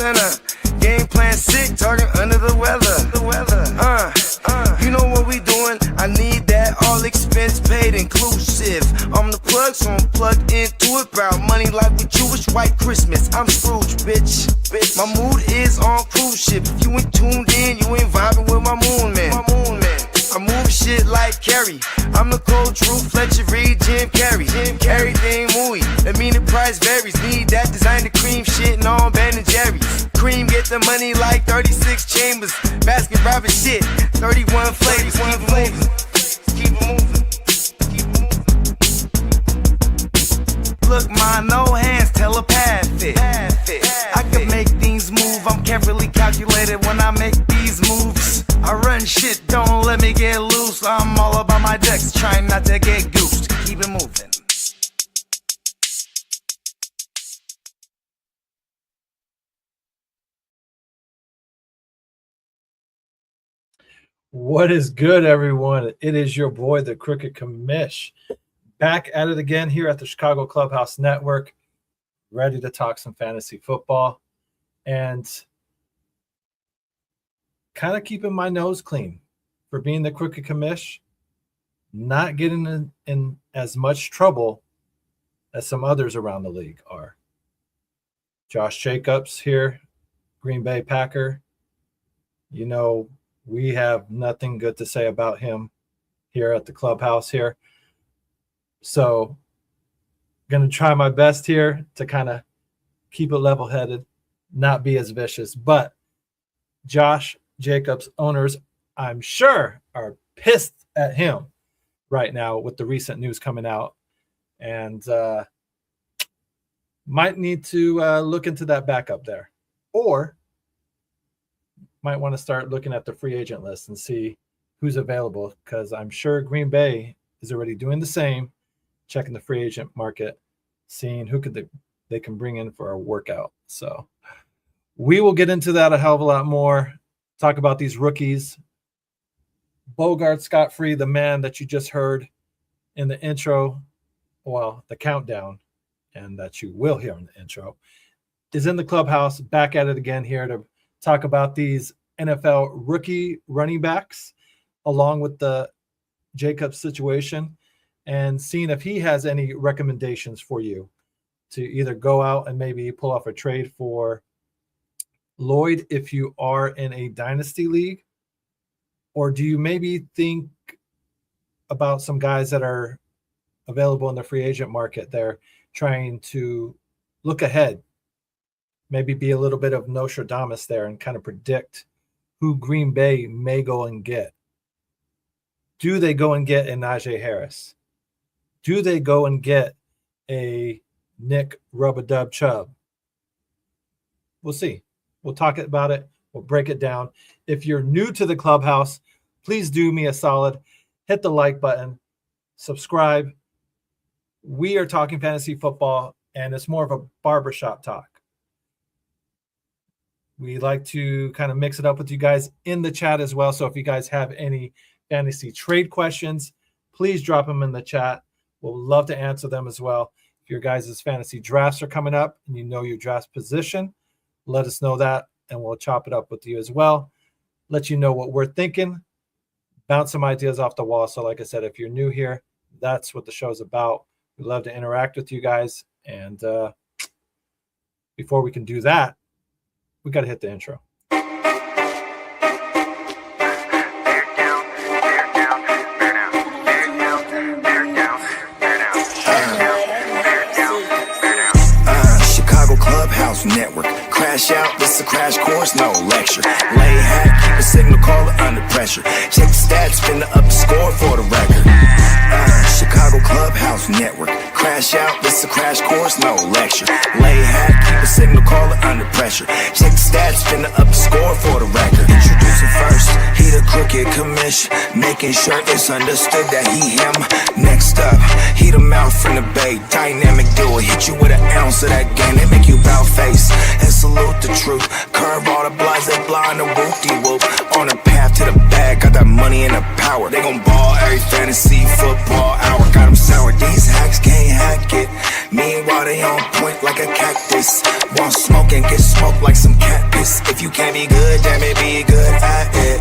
center. Game plan sick, target under the weather. You know what we doing? I need that all expense paid inclusive. I'm the plug, so I'm plugged into it. About money like with Jewish white Christmas. I'm Scrooge, bitch. My mood is on cruise ship. If you ain't tuned in, you ain't vibing with my moon man. I move shit like Carrie. I'm the cold Drew Fletcher Reed, Jim Carrey. Everything movie, that mean the price varies. Need that designer cream shit and all Ben and Jerry's. Cream get the money like 36 chambers. Baskin Robbins shit, 31 flavors. Keep it moving. Look, ma, no hands, telepathic. I can make things move. I'm carefully calculated when I make these moves. I run shit, don't let me get loose. I'm all about my decks, trying not to get goosed. Keep it moving. What is good, everyone? It is your boy, the Crooked Commish, back at it again here at the Chicago Clubhouse Network, ready to talk some fantasy football and kind of keeping my nose clean for being the Crooked Commish, not getting in as much trouble as some others around the league are. Josh Jacobs here, Green Bay Packer. You know, we have nothing good to say about him here at the Clubhouse here. So going to try my best here to kind of keep it level-headed, not be as vicious. But Josh Jacobs owners, I'm sure, are pissed at him right now with the recent news coming out, and might need to look into that backup there, or might want to start looking at the free agent list and see who's available, because I'm sure Green Bay is already doing the same, checking the free agent market, seeing who they can bring in for a workout. So we will get into that a hell of a lot more, talk about these rookies. Bogart Scott-Free, the man that you just heard in the intro, well, the countdown, and that you will hear in the intro, is in the Clubhouse, back at it again here to talk about these NFL rookie running backs, along with the Jacobs situation, and seeing if he has any recommendations for you to either go out and maybe pull off a trade for Lloyd if you are in a dynasty league, or do you maybe think about some guys that are available in the free agent market? They're trying to look ahead, maybe be a little bit of Nostradamus there and kind of predict who Green Bay may go and get. Do they go and get a Najee Harris? Do they go and get a Nick Rub-a-Dub Chubb? We'll see. We'll talk about it. We'll break it down. If you're new to the Clubhouse, please do me a solid. Hit the like button. Subscribe. We are talking fantasy football, and it's more of a barbershop talk. We like to kind of mix it up with you guys in the chat as well. So if you guys have any fantasy trade questions, please drop them in the chat. We'll love to answer them as well. If your guys' fantasy drafts are coming up and you know your draft position, let us know that, and we'll chop it up with you as well. Let you know what we're thinking. Bounce some ideas off the wall. So like I said, if you're new here, that's what the show's about. We love to interact with you guys. And before we can do that, we got to hit the intro. Chicago Clubhouse Network. Crash out, this a crash course, no lecture. Lay hat, keep a signal caller under pressure. Check the stats, finna up the score for the record. Chicago Clubhouse Network. Crash out, this a crash course, no lecture. Lay hat, keep a signal caller under pressure. Check the stats, finna up the score for the record. Introducing first, he the Crooked Commish, making sure it's understood that he him. Next up, he the mouth from the bay, dynamic duo. Hit you with an ounce of that game, they make you bow face and salute the truth. Curve all the blase blind and whoop-de-whoop. On the path to the bag, got that money and the power. They gon' ball every fantasy football hour. Got them sour, these hacks can't hack it. Meanwhile, they on point like a cactus. Want smoke and get smoked like some cat it be good, damn it be good at it.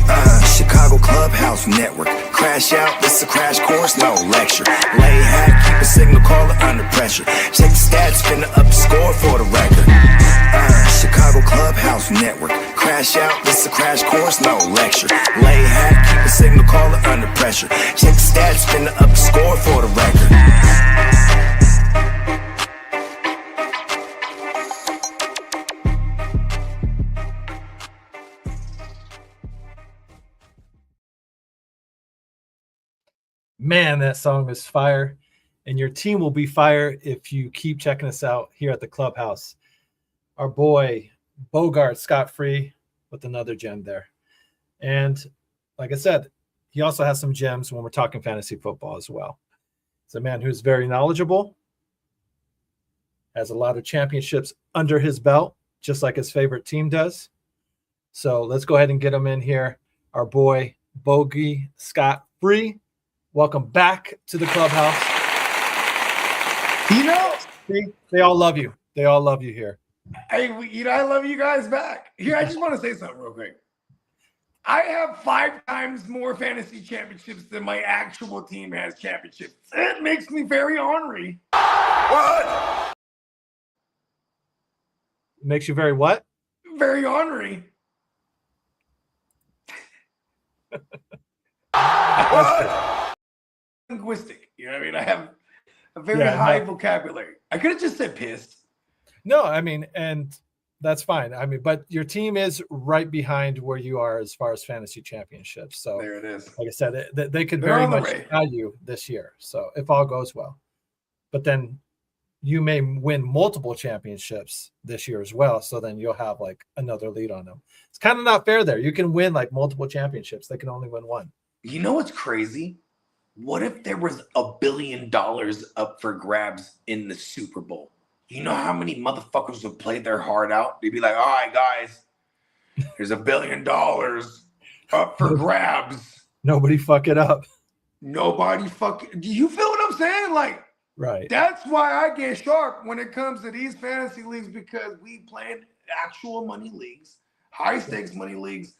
Ay, Chicago Clubhouse Network. Crash out, this a crash course, no lecture. Lay hat, keep a signal caller under pressure. Check the stats, finna up the score for the record. Chicago Clubhouse Network. Crash out, this a crash course, no lecture. Lay hat, keep a signal caller under pressure. Check the stats, finna up the score for the record. Man, that song is fire. And your team will be fire if you keep checking us out here at the Clubhouse. Our boy, Bogart Scott Free, with another gem there. And like I said, he also has some gems when we're talking fantasy football as well. He's a man who's very knowledgeable, has a lot of championships under his belt, just like his favorite team does. So let's go ahead and get him in here. Our boy, Bogey Scott Free. Welcome back to the Clubhouse. You know, They all love you. They all love you here. I love you guys back. Here, I just want to say something real quick. I have 5 times more fantasy championships than my actual team has championships. It makes me very ornery. What? Makes you very what? Very ornery. What? Linguistic. You know what I mean? I have a very high vocabulary. I could have just said pissed. No, I mean, and that's fine. I mean, but your team is right behind where you are as far as fantasy championships. So There it is. like I said, they could They're very on the much way. tie you this year. So if all goes well, but then you may win multiple championships this year as well. So then you'll have like another lead on them. It's kind of not fair there. You can win like multiple championships. They can only win one. You know what's crazy? What if there was $1 billion up for grabs in the Super Bowl? You know how many motherfuckers would play their heart out? They'd be like, all right, guys, there's $1 billion up for grabs. Nobody fuck it up. Nobody fucking. Do you feel what I'm saying? Like, Right. that's why I get sharp when it comes to these fantasy leagues, because we play in actual money leagues, high stakes money leagues.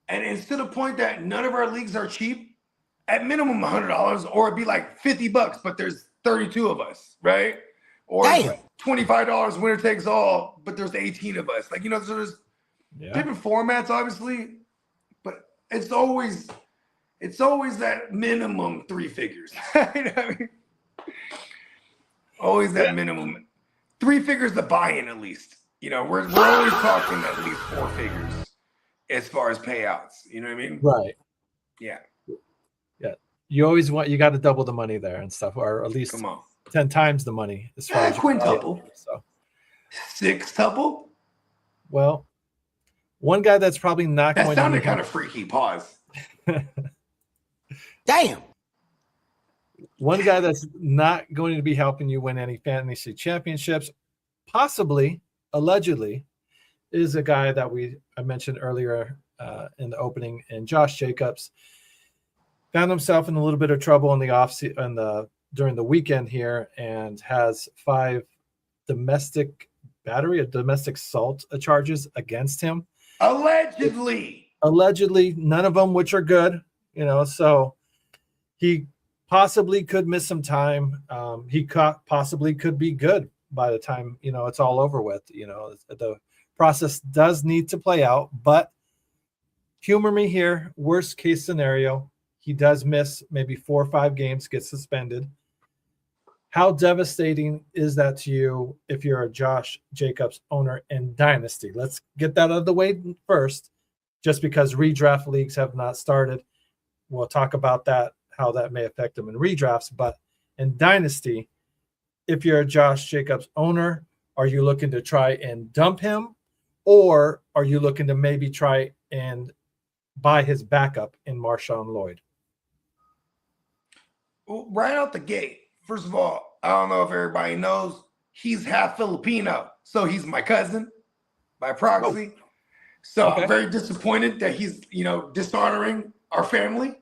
And it's to the point that none of our leagues are cheap, at minimum $100, or it'd be like $50, but there's 32 of us, right? Or $25 winner takes all, but there's 18 of us. Like, you know, so there's different formats, obviously, but it's always that minimum 3 figures. You know what I mean? Always that minimum 3 figures to buy in, at least. You know, we're always talking at least 4 figures as far as payouts. You know what I mean? Right. Yeah. Yeah. You always you got to double the money there and stuff, or at least Come on. 10 times the money as far as quintuple. So, Sextuple? well, one guy that's probably not That going sounded to kind of freaky. Pause. Damn. one guy that's not going to be helping you win any fantasy championships, possibly, allegedly, is a guy that I mentioned earlier in the opening, and Josh Jacobs found himself in a little bit of trouble in the during the weekend here, and has 5 domestic assault charges against him. Allegedly, None of them which are good, you know, so he possibly could miss some time. He possibly could be good by the time, you know, it's all over with. You know, the process does need to play out, but humor me here. Worst case scenario, he does miss maybe 4 or 5 games, get suspended. How devastating is that to you if you're a Josh Jacobs owner in Dynasty? Let's get that out of the way first, just because redraft leagues have not started. We'll talk about that, how that may affect them in redrafts. But in Dynasty, if you're a Josh Jacobs owner, are you looking to try and dump him? Or are you looking to maybe try and buy his backup in Marshawn Lloyd? right out the gate, first of all, I don't know if everybody knows, he's half Filipino. So he's my cousin by proxy. Oh. So okay. I'm very disappointed that he's, dishonoring our family,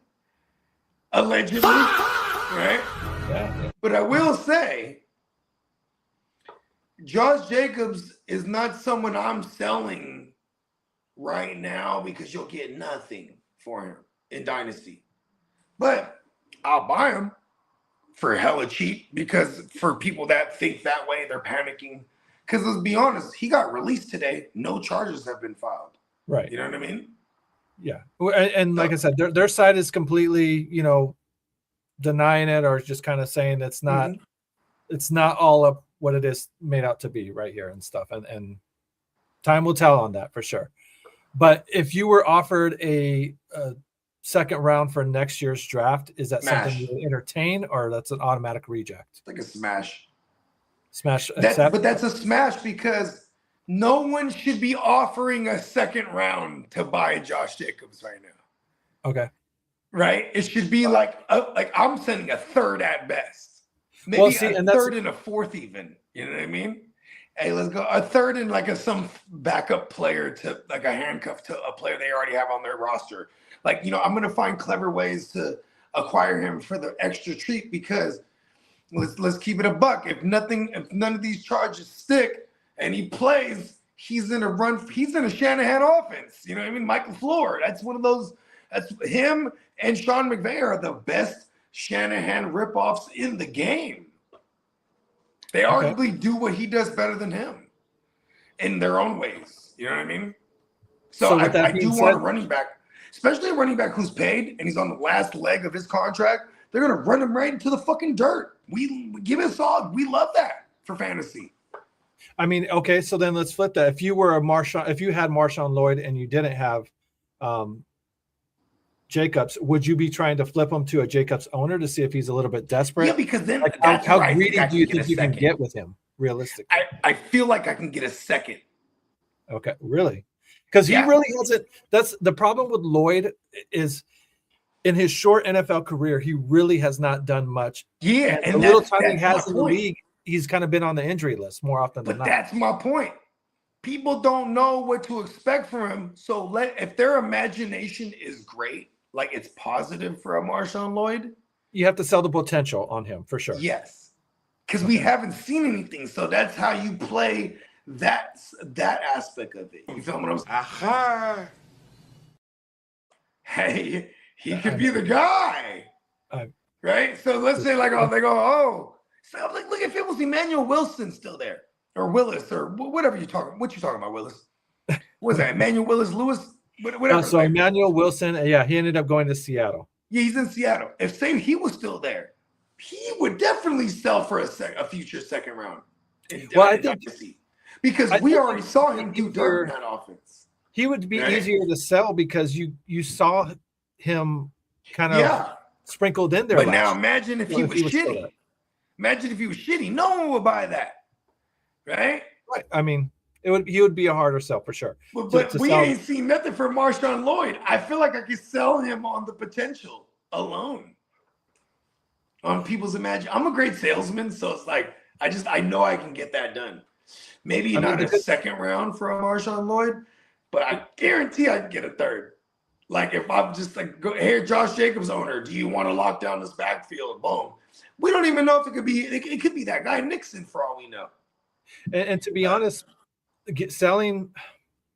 allegedly, right? Yeah. But I will say, Josh Jacobs is not someone I'm selling right now because you'll get nothing for him in Dynasty. But I'll buy him for hella cheap because for people that think that way, they're panicking. Because let's be honest, he got released today. No charges have been filed. Right. You know what I mean? Yeah. And like I said, their side is completely, denying it or just kind of saying it's not all up what it is made out to be right here and stuff. And time will tell on that for sure. But if you were offered a second round for next year's draft, is that something you would entertain or that's an automatic reject? It's like a smash. Smash. But that's a smash because no one should be offering a second round to buy Josh Jacobs right now. Okay. Right? It should be like I'm sending a third at best. Maybe a third and a fourth even. You know what I mean? Hey, let's go. A third and like some backup player to like a handcuff to a player they already have on their roster. Like, I'm going to find clever ways to acquire him for the extra treat because let's keep it a buck. If none of these charges stick and he plays, he's in a Shanahan offense. You know what I mean? Michael Floor. That's one of those. That's him and Sean McVay are the best Shanahan ripoffs in the game. They arguably do what he does better than him in their own ways. You know what I mean? So I do want a running back, especially a running back who's paid and he's on the last leg of his contract. They're going to run him right into the fucking dirt. We give it a solid. We love that for fantasy. I mean, okay, so then let's flip that. If you were if you had Marshawn Lloyd and you didn't have Jacobs, would you be trying to flip him to a Jacobs owner to see if he's a little bit desperate? Yeah, because then how greedy do you think you can get with him realistically? I feel like I can get a second. Okay, really? Because he really hasn't. That's the problem with Lloyd is in his short NFL career, he really has not done much. Yeah, and the little time he has in the league, he's kind of been on the injury list more often than not. But that's my point. People don't know what to expect from him. So if their imagination is great, like it's positive for a Marshawn Lloyd, you have to sell the potential on him for sure. Yes, because we haven't seen anything. So that's how you play that aspect of it. You feel what I'm saying? Aha! Hey, he could be the guy, right? So let's say so look if it was Emmanuel Wilson still there, or Willis, or whatever you're talking. What you talking about, Willis? What is that? Emmanuel Lewis? Whatever. So Emmanuel Wilson, he ended up going to Seattle. Yeah, he's in Seattle. If say he was still there, he would definitely sell for a future second round. I think because we already saw him do dirt in that offense. He would be easier to sell because you saw him kind of sprinkled in there. But now imagine if he was shitty. Imagine if he was shitty. No one would buy that, right? Right. I mean, he would be a harder sell for sure. But we ain't seen nothing for Marshawn Lloyd. I feel like I could sell him on the potential alone, on people's imagination. I'm a great salesman, so it's like I know I can get that done. Maybe not a second round for a Marshawn Lloyd, but I guarantee I can get a third. Like if I'm just like, here, Josh Jacobs owner, do you want to lock down this backfield? Boom. We don't even know if it could be that guy Nixon for all we know. And to be honest,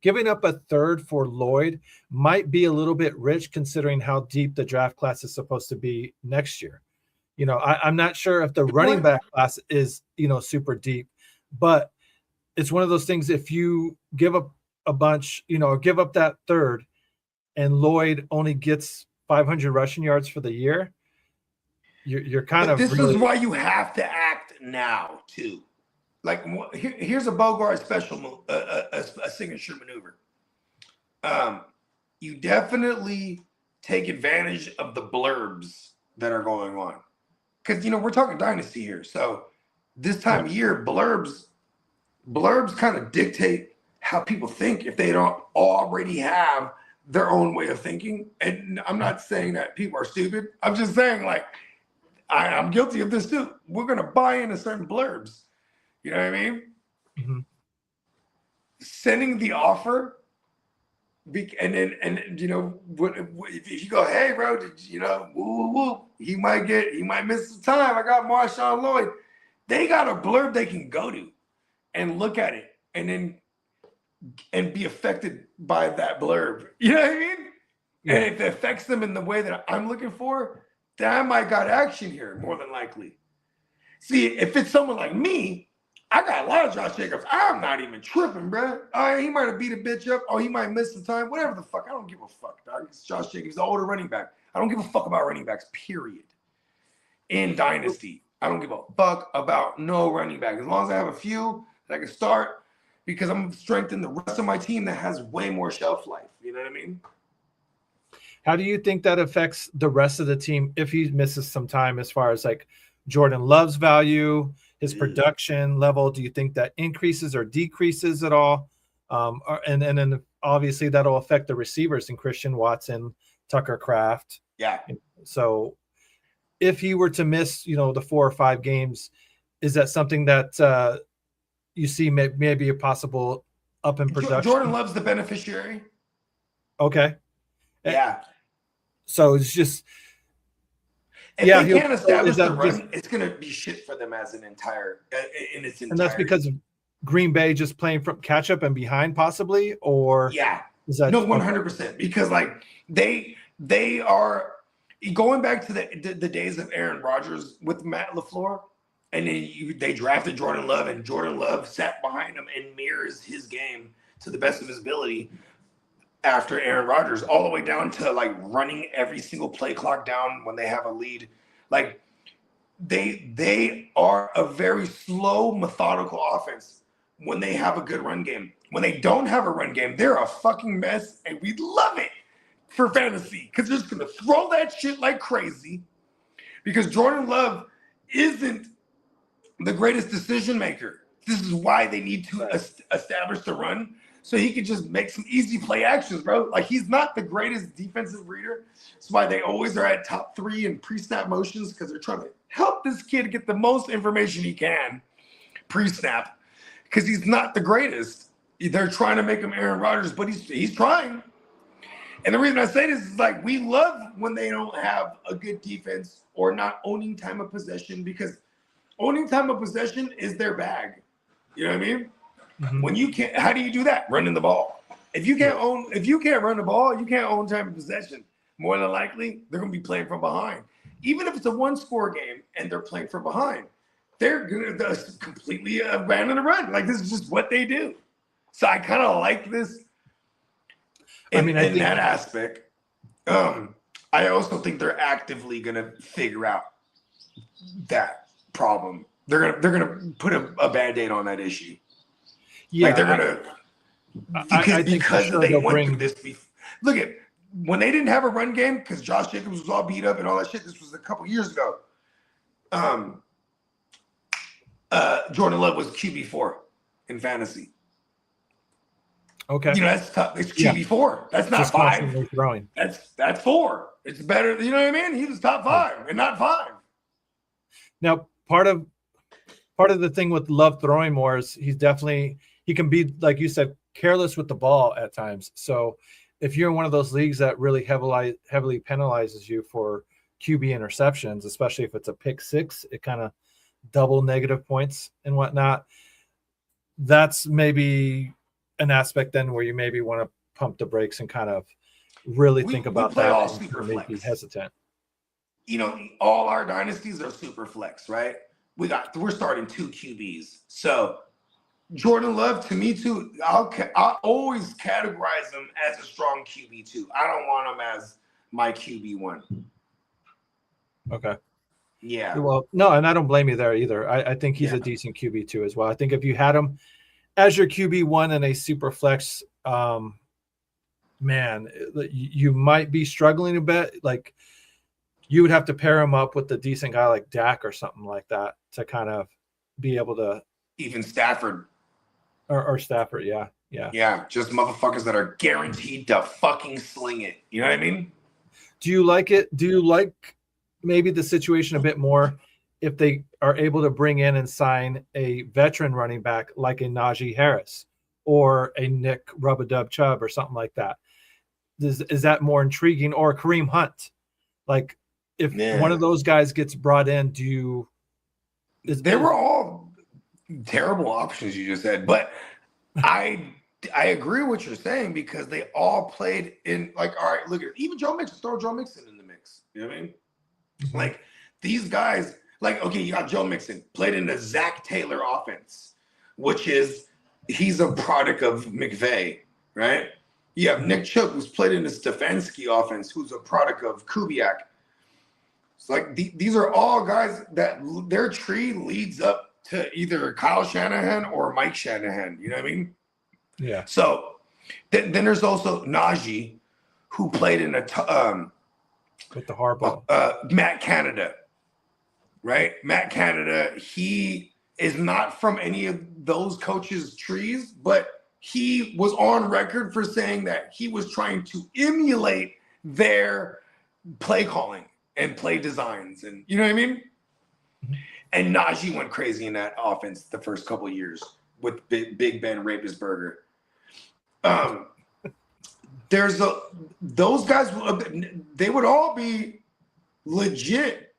giving up a third for Lloyd might be a little bit rich considering how deep the draft class is supposed to be next year. I'm not sure if the running back class is, super deep, but it's one of those things. If you give up a bunch, give up that third and Lloyd only gets 500 rushing yards for the year, you're kind of. This is why you have to act now too. Like here's a Bogart special move, a signature maneuver. You definitely take advantage of the blurbs that are going on, because we're talking dynasty here. So this time of year, blurbs kind of dictate how people think if they don't already have their own way of thinking. And I'm not saying that people are stupid. I'm just saying I'm guilty of this too. We're gonna buy into certain blurbs. You know what I mean? Mm-hmm. Sending the offer, and if you go, hey bro, he might miss some time. I got Marshawn Lloyd. They got a blurb they can go to and look at it, and then and be affected by that blurb. You know what I mean? Yeah. And if it affects them in the way that I'm looking for, then I might got action here more than likely. See, if it's someone like me, I got a lot of Josh Jacobs. I'm not even tripping, bro. He might have beat a bitch up, or he might miss some time, whatever the fuck. I don't give a fuck, dog. It's Josh Jacobs, the older running back. I don't give a fuck about running backs, period. In Dynasty, I don't give a fuck about no running back. As long as I have a few that I can start, because I'm strengthening the rest of my team that has way more shelf life. You know what I mean? How do you think that affects the rest of the team if he misses some time as far as like Jordan Love's value, his production level? Do you think that increases or decreases at all? And then obviously that'll affect the receivers in Christian Watson, Tucker Kraft. Yeah. So if he were to miss, the 4 or 5 games, is that something that you see maybe a possible up in production? Jordan Love's the beneficiary. Okay. Yeah. So it's just, if they can't establish the run, it's going to be shit for them as an entire, in its entirety. And that's because of Green Bay just playing from catch up and behind, possibly, or is that 100%? Because like they are going back to the days of Aaron Rodgers with Matt LaFleur, and then they drafted Jordan Love, and Jordan Love sat behind him and mirrors his game to the best of his ability. After Aaron Rodgers, all the way down to like running every single play clock down when they have a lead. Like they are a very slow, methodical offense when they have a good run game. When they don't have a run game, they're a fucking mess, and we love it for fantasy because they're just gonna throw that shit like crazy. Because Jordan Love isn't the greatest decision maker. This is why they need to establish the run. So he could just make some easy play actions, bro. Like, he's not the greatest defensive reader. That's why they always are at top 3 in pre-snap motions, because they're trying to help this kid get the most information he can pre-snap, because he's not the greatest. They're trying to make him Aaron Rodgers, but he's trying. And the reason I say this is, like, we love when they don't have a good defense or not owning time of possession, because owning time of possession is their bag. You know what I mean? Mm-hmm. When you can't, how do you do that? Running the ball. If you can't run the ball, you can't own time of possession. More than likely, they're going to be playing from behind. Even if it's a 1-score game and they're playing from behind, they're going to completely abandon the run. Like, this is just what they do. So I kind of like this. I think that aspect. I also think they're actively going to figure out that problem. They're gonna put a Band-Aid on that issue. Yeah, like they're gonna because they went through this before. Look at when they didn't have a run game because Josh Jacobs was all beat up and all that shit. This was a couple years ago. Jordan Love was QB4 in fantasy. Okay, that's tough. It's QB4. That's not 5. Throwing. That's 4. It's better. You know what I mean? He was top 5 and not 5. Now, part of the thing with Love throwing more is he can be, like you said, careless with the ball at times. So if you're in one of those leagues that really heavily penalizes you for QB interceptions, especially if it's a pick 6, it kind of double negative points and whatnot. That's maybe an aspect then where you maybe want to pump the brakes and kind of really think about that and make you hesitant. All our dynasties are super flex, right? We're starting 2 QBs. So Jordan Love, to me too, I'll always categorize him as a strong QB2. I don't want him as my QB1. Okay. Yeah. Well, no, and I don't blame you there either. I think he's a decent QB2 as well. I think if you had him as your QB1 in a super flex, man, you might be struggling a bit. Like, you would have to pair him up with a decent guy like Dak or something like that to kind of be able to. Even Stafford. Or Stafford, yeah. Yeah, just motherfuckers that are guaranteed to fucking sling it. You know what I mean? Do you like it? Do you like maybe the situation a bit more if they are able to bring in and sign a veteran running back like a Najee Harris or a Nick Rub-a-Dub Chubb or something like that? Is that more intriguing? Or Kareem Hunt? Like, if one of those guys gets brought in, they were all terrible options you just said, but I I agree with what you're saying because they all played in like, all right, look at even Joe Mixon, throw Joe Mixon in the mix. You know what I mean? Mm-hmm. Like these guys, like, okay, you got Joe Mixon, played in the Zach Taylor offense, which is he's a product of McVay, right? You have Nick Chubb, who's played in the Stefanski offense, who's a product of Kubiak. It's like these are all guys that their tree leads up to either Kyle Shanahan or Mike Shanahan. You know what I mean? Yeah. So then there's also Najee, who played in with the Harbaugh. Matt Canada, right? Matt Canada, he is not from any of those coaches' trees, but he was on record for saying that he was trying to emulate their play calling and play designs. And you know what I mean? Mm-hmm. And Najee went crazy in that offense the first couple of years with Big Ben Rapisberger. Those guys, they would all be legit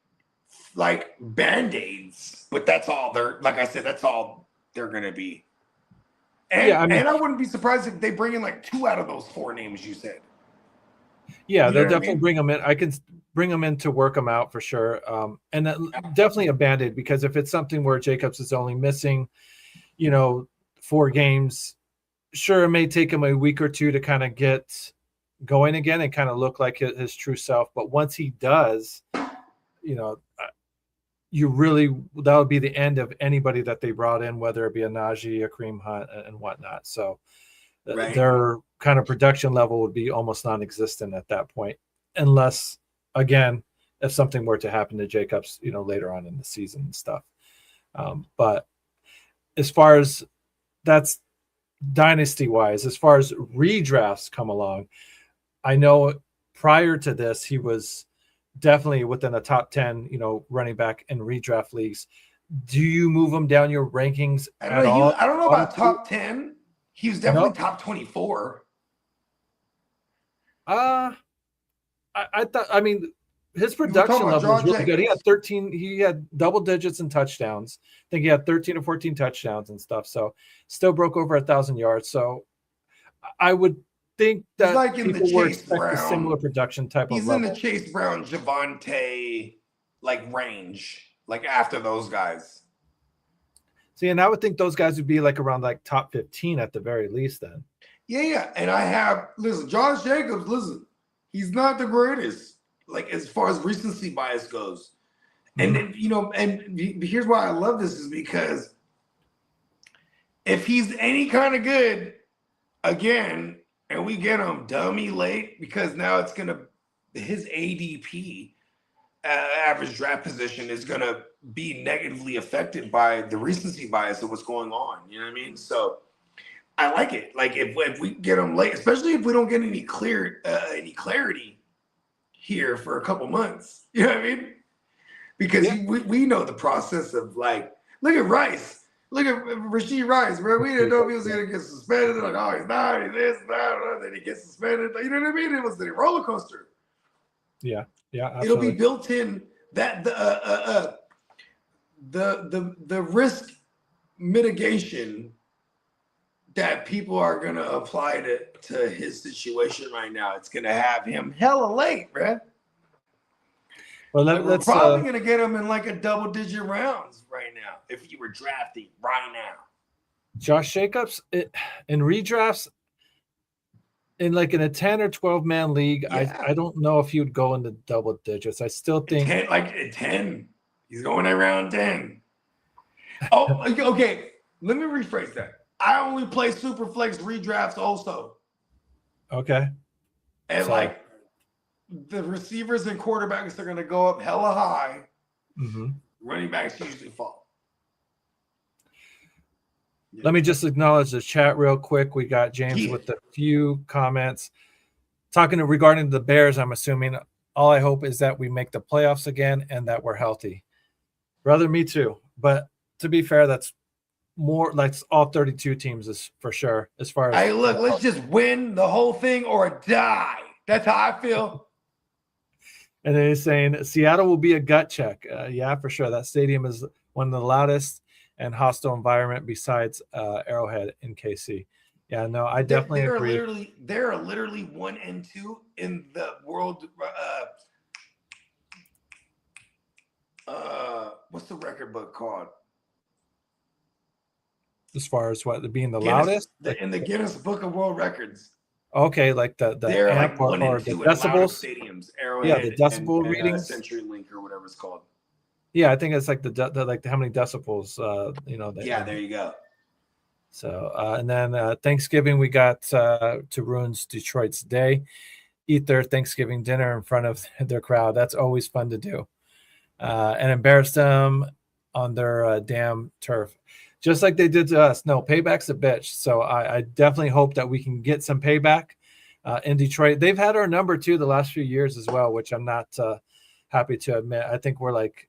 like Band-Aids, but that's all they're, like I said, that's all they're going to be. And, Yeah, I mean, and I wouldn't be surprised if they bring in like 2 out of those 4 names you said. Yeah, You they'll know what I definitely mean? bring them in. I can bring them in to work them out for sure. And definitely a Band-Aid, because if it's something where Jacobs is only missing, 4 games, sure, it may take him a week or 2 to kind of get going again and kind of look like his true self. But once he does, that would be the end of anybody that they brought in, whether it be a Najee, a Kareem Hunt, and whatnot. So Right. their kind of production level would be almost non-existent at that point, unless, again, if something were to happen to Jacobs, later on in the season and stuff. But as far as that's dynasty-wise, as far as redrafts come along, I know prior to this, he was definitely within a top 10, running back in redraft leagues. Do you move him down your rankings at all? I don't know about top 10. He was definitely top 24. I thought, his production level was really good. He had 13, he had double digits in touchdowns. I think he had 13 or 14 touchdowns and stuff. So still broke over 1,000 yards. So I would think that like people would expect a similar production type of level. He's in the Chase Brown, Javonte range, after those guys. See, and I would think those guys would be around top 15 at the very least then. Yeah. And Josh Jacobs, he's not the greatest, as far as recency bias goes. Mm-hmm. And then, here's why I love this is because if he's any kind of good, again, and we get him dummy late, because now it's going to, his ADP, average draft position, is going to be negatively affected by the recency bias of what's going on. You know what I mean? So I like it. If we get him late, especially if we don't get any clarity here for a couple months, you know what I mean? Because we know the process of look at Rice. Look at Rashee Rice, bro. We didn't know if he was going to get suspended. He's not. He's this, that. Then he gets suspended. You know what I mean? It was the roller coaster. Yeah, absolutely. It'll be built in that the risk mitigation that people are going to apply to his situation right now. It's going to have him hella late, bro. Well, we're probably going to get him in a double-digit rounds right now if you were drafting right now. Josh Jacobs in redrafts in a 10 or 12-man league, I don't know if he would go into double digits. I still think 10. He's going around 10. Oh, okay. Let me rephrase that. I only play Superflex redrafts also. Okay. And the receivers and quarterbacks are going to go up hella high. Mm-hmm. Running backs usually fall. Yeah. Let me just acknowledge the chat real quick. We got James with a few comments talking regarding the Bears. I'm assuming all I hope is that we make the playoffs again and that we're healthy. Brother, me too. But to be fair, that's more all 32 teams is for sure. As far as let's just win the whole thing or die. That's how I feel. And then he's saying Seattle will be a gut check. Yeah, for sure. That stadium is one of the loudest and hostile environment besides Arrowhead in KC. Yeah, no, I definitely agree. They're literally 1 and 2 in the world. What's the record book called? As far as what being the Guinness, loudest, in the Guinness Book of World Records. Okay, like the they're amp like 1 and or the 2 in loudest decibels. stadiums. Yeah, Arrowhead the decibel and readings. CenturyLink or whatever it's called. Yeah, I think it's like how many decibels. There you go. So and then Thanksgiving we got to ruins Detroit's day, eat their Thanksgiving dinner in front of their crowd. That's always fun to do, and embarrass them on their damn turf, just like they did to us. No, payback's a bitch. So I definitely hope that we can get some payback in Detroit. They've had our number too the last few years as well, which I'm not happy to admit. I think we're like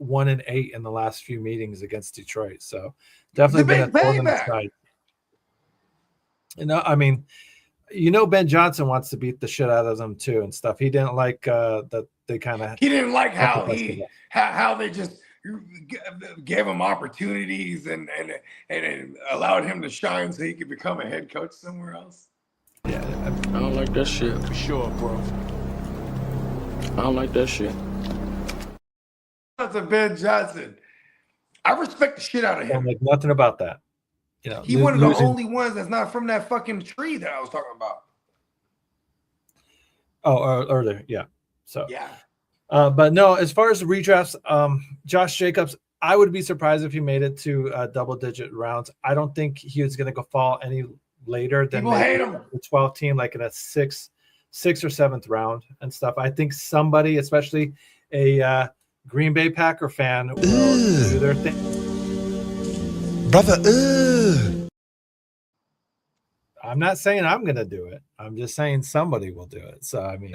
1-8 in the last few meetings against Detroit. So definitely been a thorn in the side. I mean, Ben Johnson wants to beat the shit out of them too and stuff. He didn't like that they kind of. He didn't like how they just gave him opportunities and allowed him to shine so he could become a head coach somewhere else. Yeah, I don't like that shit. For sure, bro. I don't like that shit. That's a Ben Johnson. I respect the shit out of him. Don't like nothing about that. He one of the only ones that's not from that fucking tree that I was talking about. Oh, earlier, yeah. So yeah. But no, as far as the redrafts, Josh Jacobs, I would be surprised if he made it to double-digit rounds. I don't think he was going to fall any later than the 12th team, like in a sixth or 7th round and stuff. I think somebody, especially a Green Bay Packer fan, will do their thing. Brother, I'm not saying I'm going to do it. I'm just saying somebody will do it. So, I mean,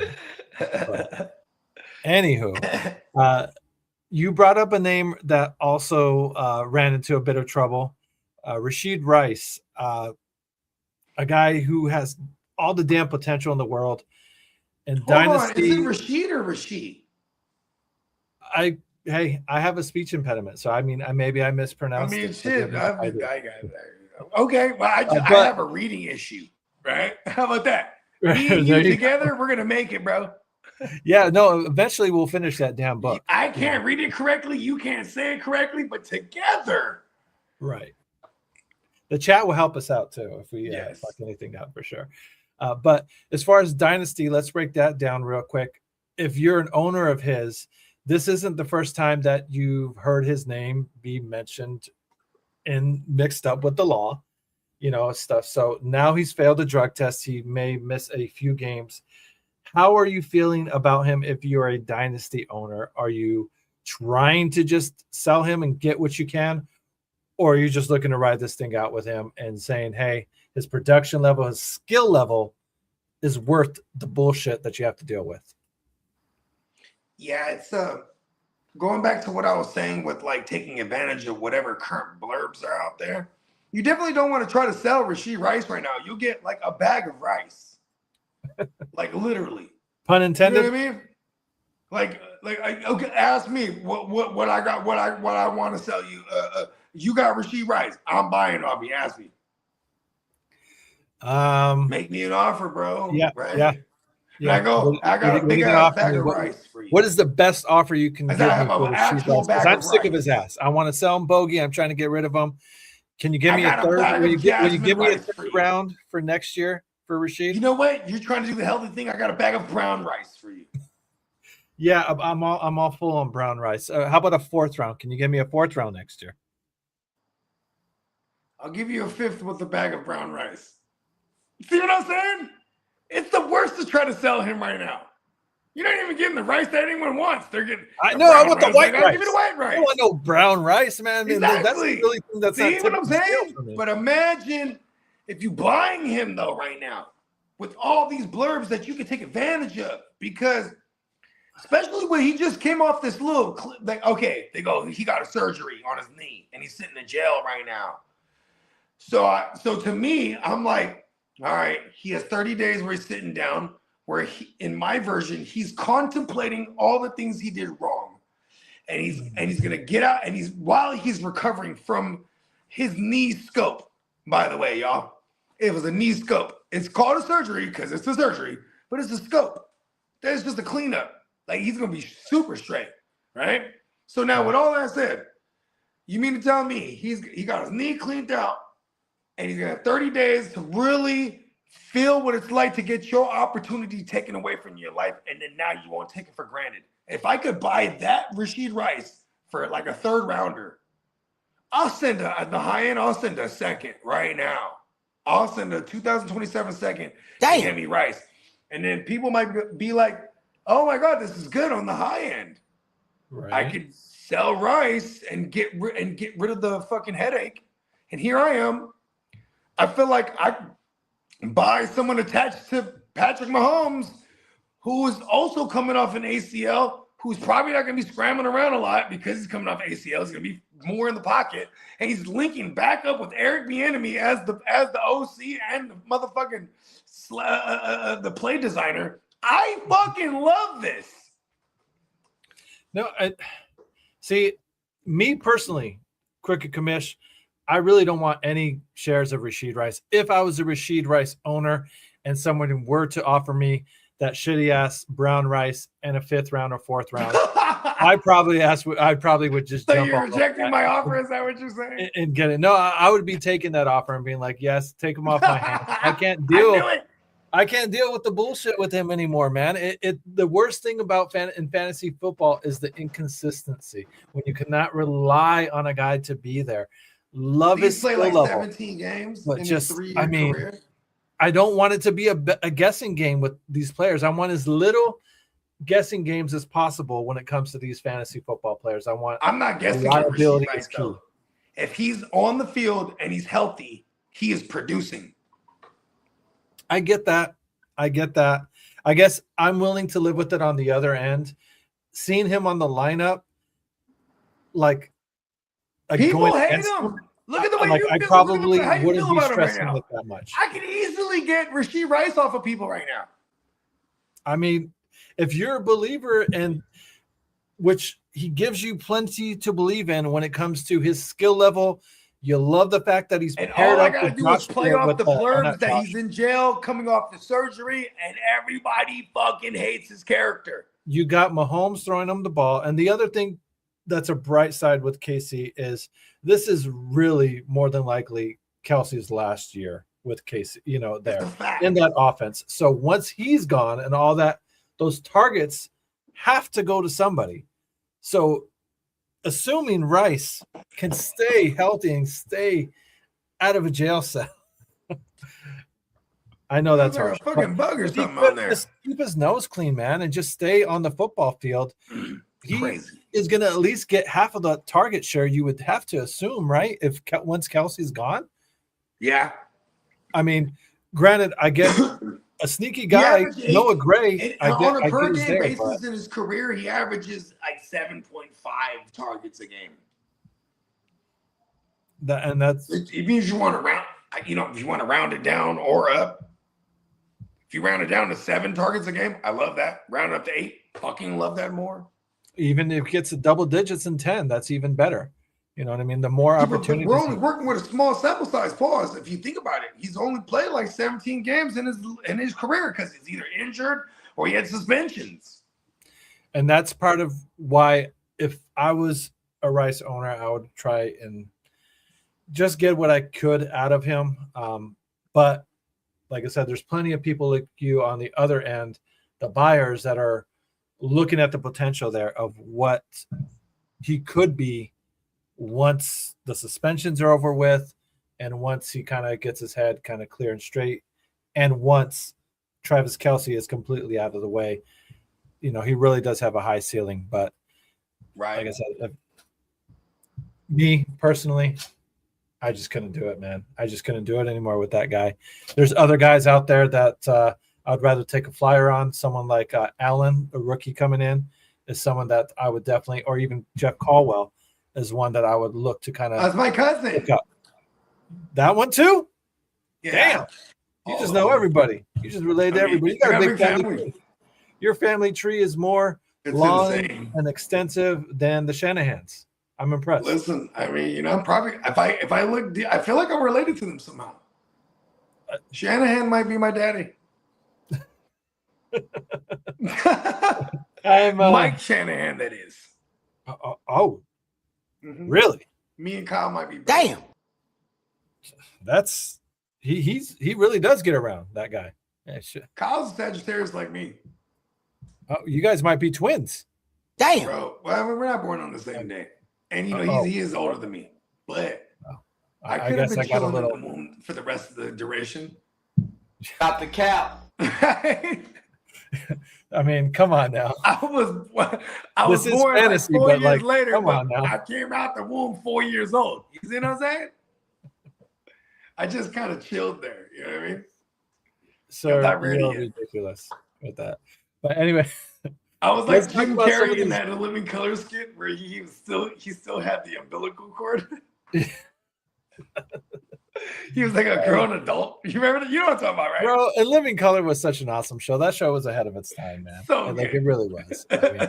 anywho, you brought up a name that also ran into a bit of trouble. Rashid Rice, a guy who has all the damn potential in the world. And Dynasty. Is it Rashid or Rashid? I have a speech impediment, so I mean, maybe I mispronounced. I mean, it. Shit. I got it. Okay, well, I have a reading issue, right? How about that? Me and you together, we're gonna make it, bro. Yeah, no. Eventually, we'll finish that damn book. I can't read it correctly. You can't say it correctly, but together, right? The chat will help us out too if we fuck anything up for sure. But as far as Dynasty, let's break that down real quick. If you're an owner of his, this isn't the first time that you've heard his name be mentioned and mixed up with the law, stuff. So now he's failed a drug test. He may miss a few games. How are you feeling about him if you're a Dynasty owner? Are you trying to just sell him and get what you can? Or are you just looking to ride this thing out with him and saying, hey, his production level, his skill level is worth the bullshit that you have to deal with? Yeah, it's going back to what I was saying with like taking advantage of whatever current blurbs are out there. You definitely don't want to try to sell Rashid Rice right now. You'll get like a bag of rice, like literally. Pun intended. You know what I mean? Like, okay, ask me what I got, what I want to sell you. You got Rashid Rice. I'm buying off you. Ask me. Make me an offer, bro. Yeah, right? yeah. I got a big ass bag of rice for you. What is the best offer you can give me? I'm sick of his ass. I want to sell him bogey. I'm trying to get rid of him. Can you give me a third? Will you give me a third round for next year for Rashid? You know what? You're trying to do the healthy thing. I got a bag of brown rice for you. Yeah, I'm all full on brown rice. How about a 4th round? Can you give me a 4th round next year? I'll give you a 5th with a bag of brown rice. See what I'm saying? It's the worst to try to sell him right now. You're not even getting the rice that anyone wants. They're getting. I want the white rice. Give me the white rice. I don't want no brown rice, man. Exactly. That's the really thing that's See what I'm saying? But imagine if you buying him though right now with all these blurbs that you can take advantage of, because especially when he just came off this little clip, like they go, he got a surgery on his knee and he's sitting in jail right now. So to me, I'm like, all right, he has 30 days where he's sitting down, where in my version, he's contemplating all the things he did wrong. And he's gonna get out, and while he's recovering from his knee scope, by the way, y'all. It was a knee scope. It's called a surgery because it's a surgery, but it's a scope. That's just a cleanup. Like, he's going to be super straight, right? So now with all that said, you mean to tell me he got his knee cleaned out and he's going to have 30 days to really feel what it's like to get your opportunity taken away from your life, and then now you won't take it for granted? If I could buy that Rashid Rice for like a third rounder, I'll send at the high end, I'll send a second right now. I'll send a 2027 second to get me Rice. And then people might be like, oh my God, this is good on the high end. Right. I could sell Rice and get rid of the fucking headache. And here I am. I feel like I buy someone attached to Patrick Mahomes, who is also coming off an ACL, who's probably not going to be scrambling around a lot because he's coming off ACL. He's going to be more in the pocket, and he's linking back up with Eric Bieniemy as the OC and the motherfucking the play designer. I fucking love this. No, see, me personally, Cricket Commish, I really don't want any shares of Rashid Rice. If I was a Rashid Rice owner and someone were to offer me that shitty ass brown rice and a 5th round or 4th round, I probably would just so jump. You're rejecting my offer? Is that what you're saying? And get it? No, I would be taking that offer and being like, yes, take him off my hands. I can't deal. I can't deal with the bullshit with him anymore, man. The worst thing about in fantasy football is the inconsistency when you cannot rely on a guy to be there. Love his skill like level, 17 games, but in just his 3-year career. I don't want it to be a guessing game with these players. I want as little guessing games as possible when it comes to these fantasy football players. I'm not guessing reliability Rice, is key. though. If he's on the field and he's healthy, he is producing. I get that. I guess I'm willing to live with it on the other end. Seeing him on the lineup, like people hate him. Look at the way you I feel. probably How you wouldn't feel be about him right stressing now. it that much. I can easily get Rashid Rice off of people right now. I mean, if you're a believer, and which he gives you plenty to believe in when it comes to his skill level, you love the fact that he's and paired all I up gotta with do is play off the blurbs that he's in jail, coming off the surgery, and everybody fucking hates his character. You got Mahomes throwing him the ball, and the other thing that's a bright side with KC is this is really more than likely Kelsey's last year with KC, there in that offense. So once he's gone and all that, those targets have to go to somebody. So assuming Rice can stay healthy and stay out of a jail cell, I know that's hard. A fucking bug or something on there. Just keep his nose clean, man, and just stay on the football field. He is going to at least get half of the target share, you would have to assume, right? Once Kelsey's gone. Yeah. I mean, granted, I get a sneaky guy, Noah Gray. On a per game basis in his career, he averages like 7.5 targets a game. It means you want to round, if you want to round it down or up. If you round it down to 7 targets a game, I love that. Round it up to 8, fucking love that more. Even if it gets to double digits in 10, that's even better. You know what I mean? The more opportunities. We're only working with a small sample size. Pause. If you think about it, he's only played like 17 games in his career because he's either injured or he had suspensions. And that's part of why, if I was a Rice owner, I would try and just get what I could out of him. But like I said, there's plenty of people like you on the other end, the buyers that are looking at the potential there of what he could be once the suspensions are over with, and once he kind of gets his head kind of clear and straight, and once Travis Kelce is completely out of the way. He really does have a high ceiling. But like I said, me personally, I just couldn't do it, man. I just couldn't do it anymore with that guy. There's other guys out there that I'd rather take a flyer on. Someone like Allen, a rookie coming in, is someone that I would definitely, or even Jeff Caldwell is one that I would look to kind of. That's my cousin. That one too? Yeah. Damn. You just know everybody. You just relate to everybody. You got a big family tree. Your family tree is more long and extensive than the Shanahans. I'm impressed. Listen, I mean, I'm probably, if I look, I feel like I'm related to them somehow. Shanahan might be my daddy. I'm Mike Shanahan, that is. Really? Me and Kyle might be better. Damn. That's he really does get around, that guy. Yeah, shit. Kyle's a Sagittarius like me. Oh, you guys might be twins. Damn. Bro, well, we're not born on the same day. And, you know, he is older than me. But I could have been chilling in the womb for the rest of the duration. Got the cap. I mean, come on now. I was This is born fantasy, like 4 but, years like, later, come but on now. I came out the womb 4 years old. You see what I'm saying? I just kind of chilled there. You know what I mean? Sir, not ready you're yet. ridiculous with that. But anyway, I was let's like talk Jim about some of Carrey in these- that Living Color skit where he still had the umbilical cord. He was like a grown adult. You remember that? You know what I'm talking about, right? bro, and Living Color was such an awesome show. That show was ahead of its time, man. So And, like, good. it really was. I mean,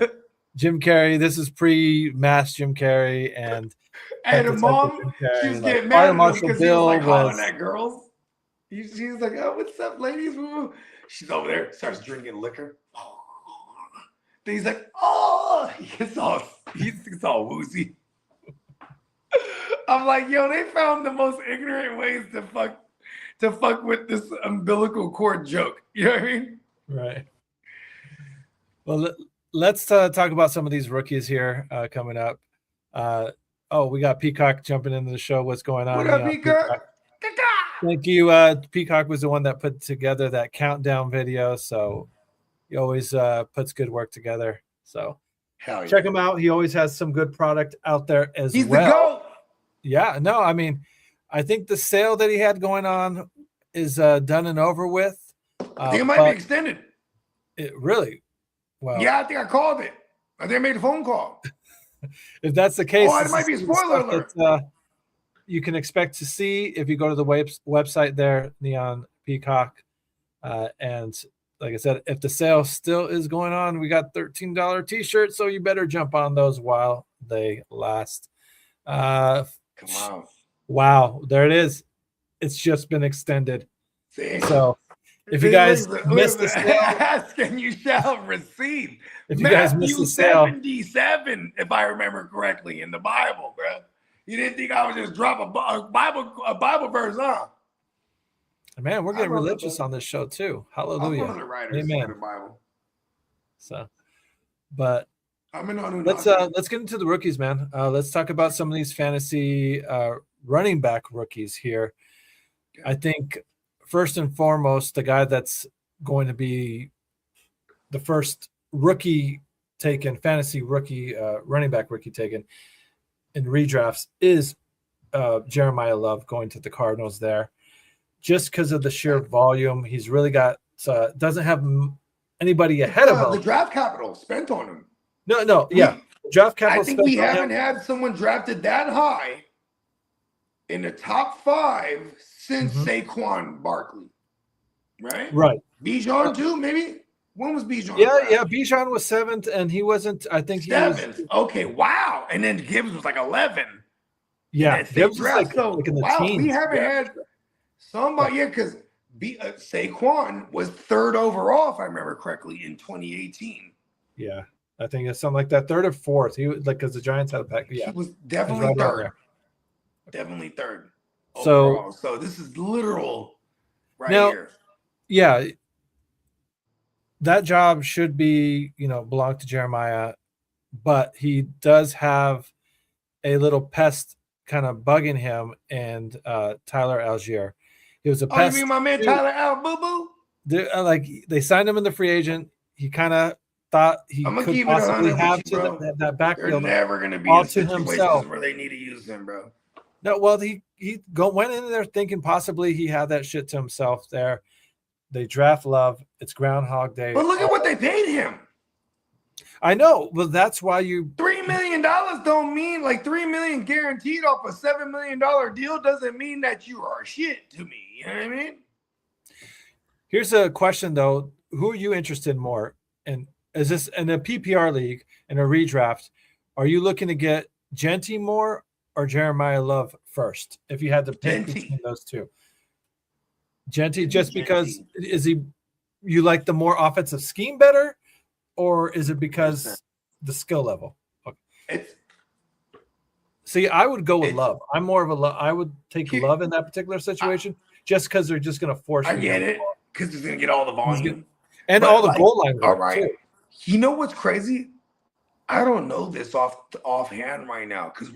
Jim Carrey, this is pre-mass Jim Carrey, and And the Detective mom, Jim Carrey, she was like, getting Fire mad at him Marshal because Bill he was like hollering was- at girls. She was like, "Oh, what's up, ladies?" Woo. She's over there, starts drinking liquor. Then he's like, "Oh," he's all woozy. I'm like, yo, they found the most ignorant ways to fuck with this umbilical cord joke. You know what I mean? Right. Well, let's talk about some of these rookies here coming up. We got Peacock jumping into the show. What's going on? What up, Yeah, Peacock? Thank you. Peacock was the one that put together that countdown video, so he always puts good work together. So Hell yeah. check him out. He always has some good product out there as He's well. the GOAT. Yeah, no, I mean, I think the sale that he had going on is done and over with. I think it might be extended. It really, well, Yeah, I think I called it. I think I made a phone call. if that's the case, Oh, it this might is be a the spoiler stuff alert. that, you can expect to see if you go to the website there, Neon Peacock. And like I said, if the sale still is going on, we got $13 t-shirts, so you better jump on those while they last. Come on. Wow, there it is. It's just been extended. See? So if you guys missed the sale, ask and you shall receive. if you guys missed the sale, 77, if I remember correctly, in the Bible, bro. You didn't think I would just drop a Bible verse, huh? man, we're getting I wrote the religious book. on this show too. I'm Hallelujah. one of the writers Amen. of the Bible. So, but I'm in on let's get into the rookies, man. Let's talk about some of these fantasy running back rookies here. I think first and foremost, the guy that's going to be the first rookie taken, fantasy rookie, running back rookie taken in redrafts is Jeremiah Love going to the Cardinals there, just because of the sheer volume. He's really got doesn't have anybody ahead of the him. draft capital spent on him. No, yeah, draft capital. I think we spent on haven't him. had someone drafted that high in the top 5 since Saquon Barkley, right? Right. Bijan too, maybe. When was Bijan? Yeah. Bijan was 7th, and he wasn't. I think he was 7th. Okay, wow. And then Gibbs was like 11. Yeah, And Gibbs was draft, like in the wow, teens. we haven't had somebody. Yeah, because Saquon was 3rd overall, if I remember correctly, in 2018. Yeah, I think it's something like that, 3rd or 4th. He was like because the Giants had a pack. Yeah, He was definitely right around 3rd. there. Definitely 3rd. So- overall. So this is literal right Now- here. Yeah, that job should be belong to Jeremiah, but he does have a little pest kind of bugging him, and Tyler Algier. He was a Oh, you pest. mean my man dude. Tyler Al Boo Boo? They signed him in the free agent. He kind of thought he I'm gonna could keep it possibly 100 have with you, bro. that They're backfield. never gonna be all in to situations himself. where they need to use him, bro. No, well, he went in there thinking possibly he had that shit to himself there. They draft Love. It's Groundhog Day. But look at what they paid him. I know. Well, that's why you. $3 million don't mean like $3 million guaranteed off a $7 million deal doesn't mean that you are shit to me. You know what I mean? Here's a question though: who are you interested in more? And is this in a PPR league in a redraft? Are you looking to get Genty more or Jeremiah Love first? If you had to pick Genty. between those two, Genty, just because you like the more offensive scheme better, or is it because the skill level? Okay. See, I would go with Love. I'm more of a Love. I would take Love in that particular situation, just because they're just going to force. I get it, because he's going to get all the volume and all the goal line work. All right, too. You know what's crazy? I don't know this offhand right now, because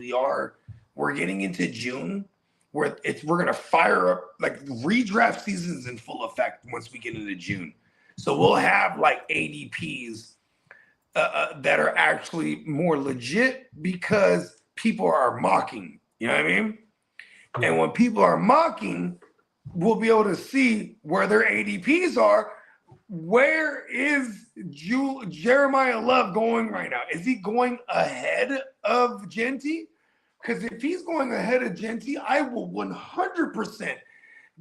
we're getting into June, where we're going to fire up, like redraft season's in full effect once we get into June. So we'll have like ADPs that are actually more legit because people are mocking. You know what I mean? Yeah. And when people are mocking, we'll be able to see where their ADPs are. Where is Jeremiah Love going right now? Is he going ahead of Genty? Because if he's going ahead of Genty, I will 100%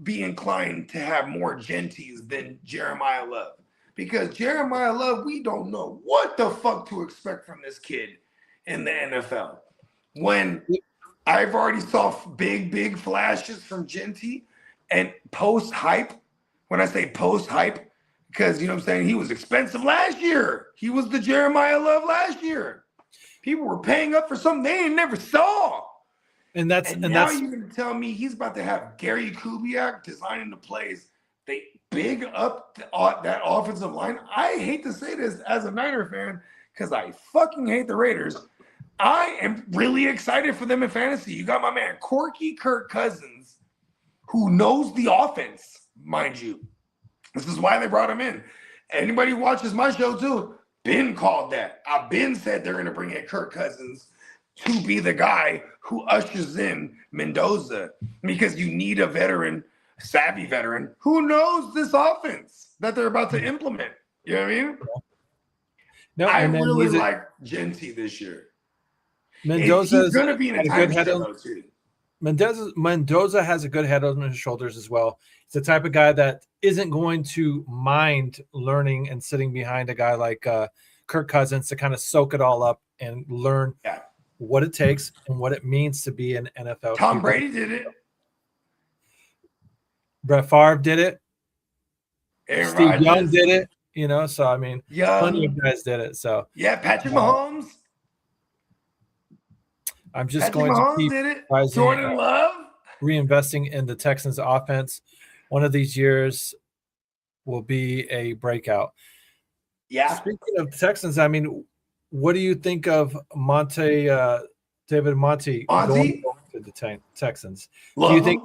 be inclined to have more Genties than Jeremiah Love. Because Jeremiah Love, we don't know what the fuck to expect from this kid in the NFL. When I've already saw big flashes from Genty and post-hype, when I say post-hype, because, you know what I'm saying, he was expensive last year. He was the Jeremiah Love last year. People were paying up for something they ain't never saw. And now you're going to tell me he's about to have Gary Kubiak designing the plays. They big up that offensive line. I hate to say this as a Niner fan because I fucking hate the Raiders. I am really excited for them in fantasy. You got my man, Corky Kirk Cousins, who knows the offense, mind you. This is why they brought him in. Anybody who watches my show too, Ben called that. Ben said they're going to bring in Kirk Cousins to be the guy who ushers in Mendoza because you need a veteran, savvy veteran who knows this offense that they're about to implement. You know what I mean? No, I really like Genty this year. Mendoza's going to be in a time show too. Mendoza has a good head on his shoulders as well. He's the type of guy that isn't going to mind learning and sitting behind a guy like Kirk Cousins to kind of soak it all up and learn what it takes and what it means to be an NFL. Tom Brady did it. Brett Favre did it. Aaron Steve Rodgers. Young did it. You know, so I mean, plenty of guys did it. So Patrick Mahomes. I'm just going to keep Jordan Love reinvesting in the Texans offense. One of these years will be a breakout. Yeah. Speaking of Texans, I mean, what do you think of David Monty going to the Texans? Do you think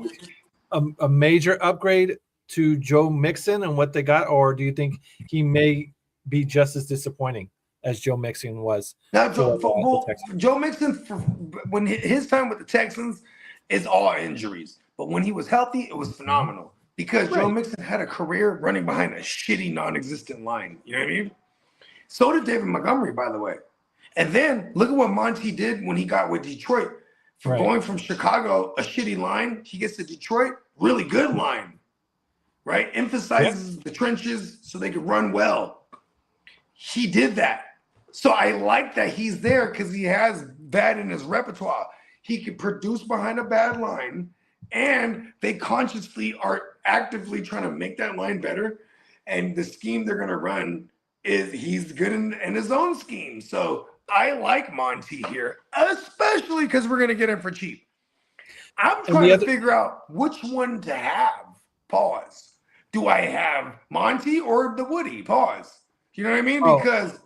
a major upgrade to Joe Mixon and what they got, or do you think he may be just as disappointing as Joe Mixon was? Now, Joe Mixon, when his time with the Texans, is all injuries. But when he was healthy, it was phenomenal because Joe Mixon had a career running behind a shitty, non-existent line. You know what I mean? So did David Montgomery, by the way. And then look at what Monty did when he got with Detroit. Going from Chicago, a shitty line, he gets to Detroit, really good line, right? Emphasizes the trenches so they could run well. He did that. So I like that he's there because he has that in his repertoire. He can produce behind a bad line, and they consciously are actively trying to make that line better. And the scheme they're going to run is he's good in his own scheme. So I like Monty here, especially because we're going to get him for cheap. I'm trying to figure out which one to have. Pause. Do I have Monty or the Woody? Pause. You know what I mean? Because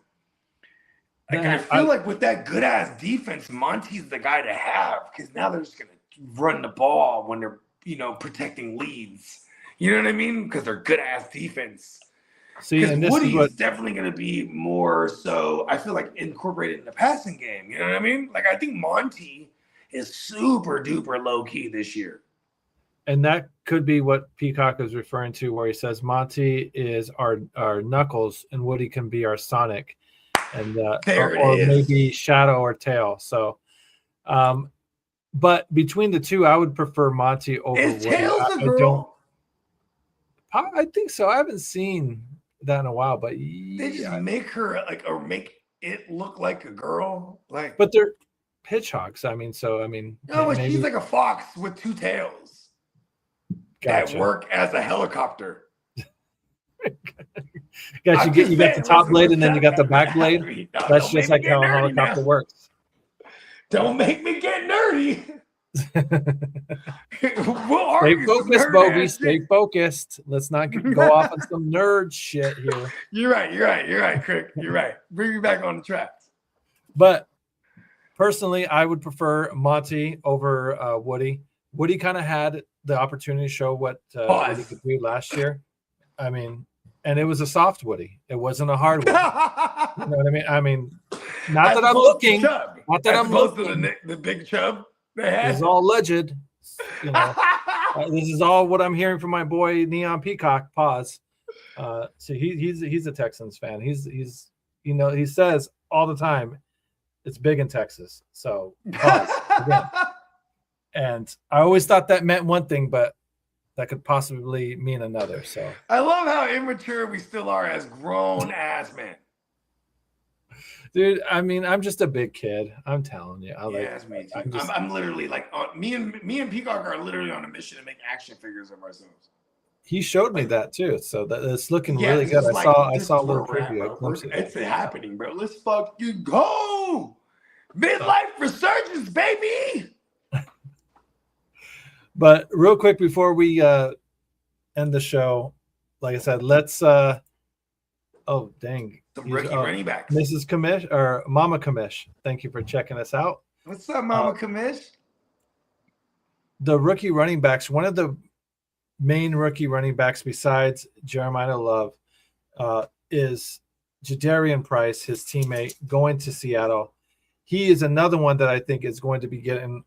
I feel like with that good-ass defense, Monty's the guy to have because now they're just going to run the ball when they're, protecting leads. You know what I mean? Because they're good-ass defense. Because Woody is definitely going to be more so, I feel like, incorporated in the passing game. You know what I mean? Like, I think Monty is super-duper low-key this year. And that could be what Peacock is referring to, where he says Monty is our Knuckles and Woody can be our Sonic, and or maybe Shadow or Tail. So, but between the two, I would prefer Monty over Woody. Is Tails a girl? I think so. I haven't seen that in a while, but they just make her or make it look like a girl, But they're hedgehogs. No, but she's like a fox with two tails. Gotcha. that work as a helicopter. You I'm got just the top saying, blade and then you got the back blade. No, That's don't just make like me get how a nerdy helicopter now. works. Don't make me get nerdy. We'll Stay argue some focused, nerd Bogey. ass Stay shit. focused. Let's not go off on some nerd shit here. You're right, Crick. You're right. Bring me back on the tracks. But personally, I would prefer Monty over Woody. Woody kind of had the opportunity to show what he could do last year. I mean, and it was a soft Woody. It wasn't a hard Woody. You know what I mean? I mean, not that I'm looking. Not that I'm looking. The big chub they had. It's all alleged. You know, this is all what I'm hearing from my boy Neon Peacock. Pause. So he's a Texans fan. He's he says all the time, it's big in Texas. So pause. And I always thought that meant one thing, but that could possibly mean another. So I love how immature we still are as grown ass men. Dude, I mean, I'm just a big kid. I'm telling you. That's me too. I'm literally like me and Peacock are literally on a mission to make action figures of ourselves. He showed me that too, so it's looking really good. I saw a little preview. It's happening, bro. Let's fucking go! Midlife resurgence, baby. But real quick before we end the show, like I said, let's oh dang. Some rookie running backs. Mrs. Kamish or Mama Kamish, thank you for checking us out. What's up, Mama Kamish? The rookie running backs, one of the main rookie running backs besides Jeremiah Love is Jadarian Price, his teammate, going to Seattle. He is another one that I think is going to be getting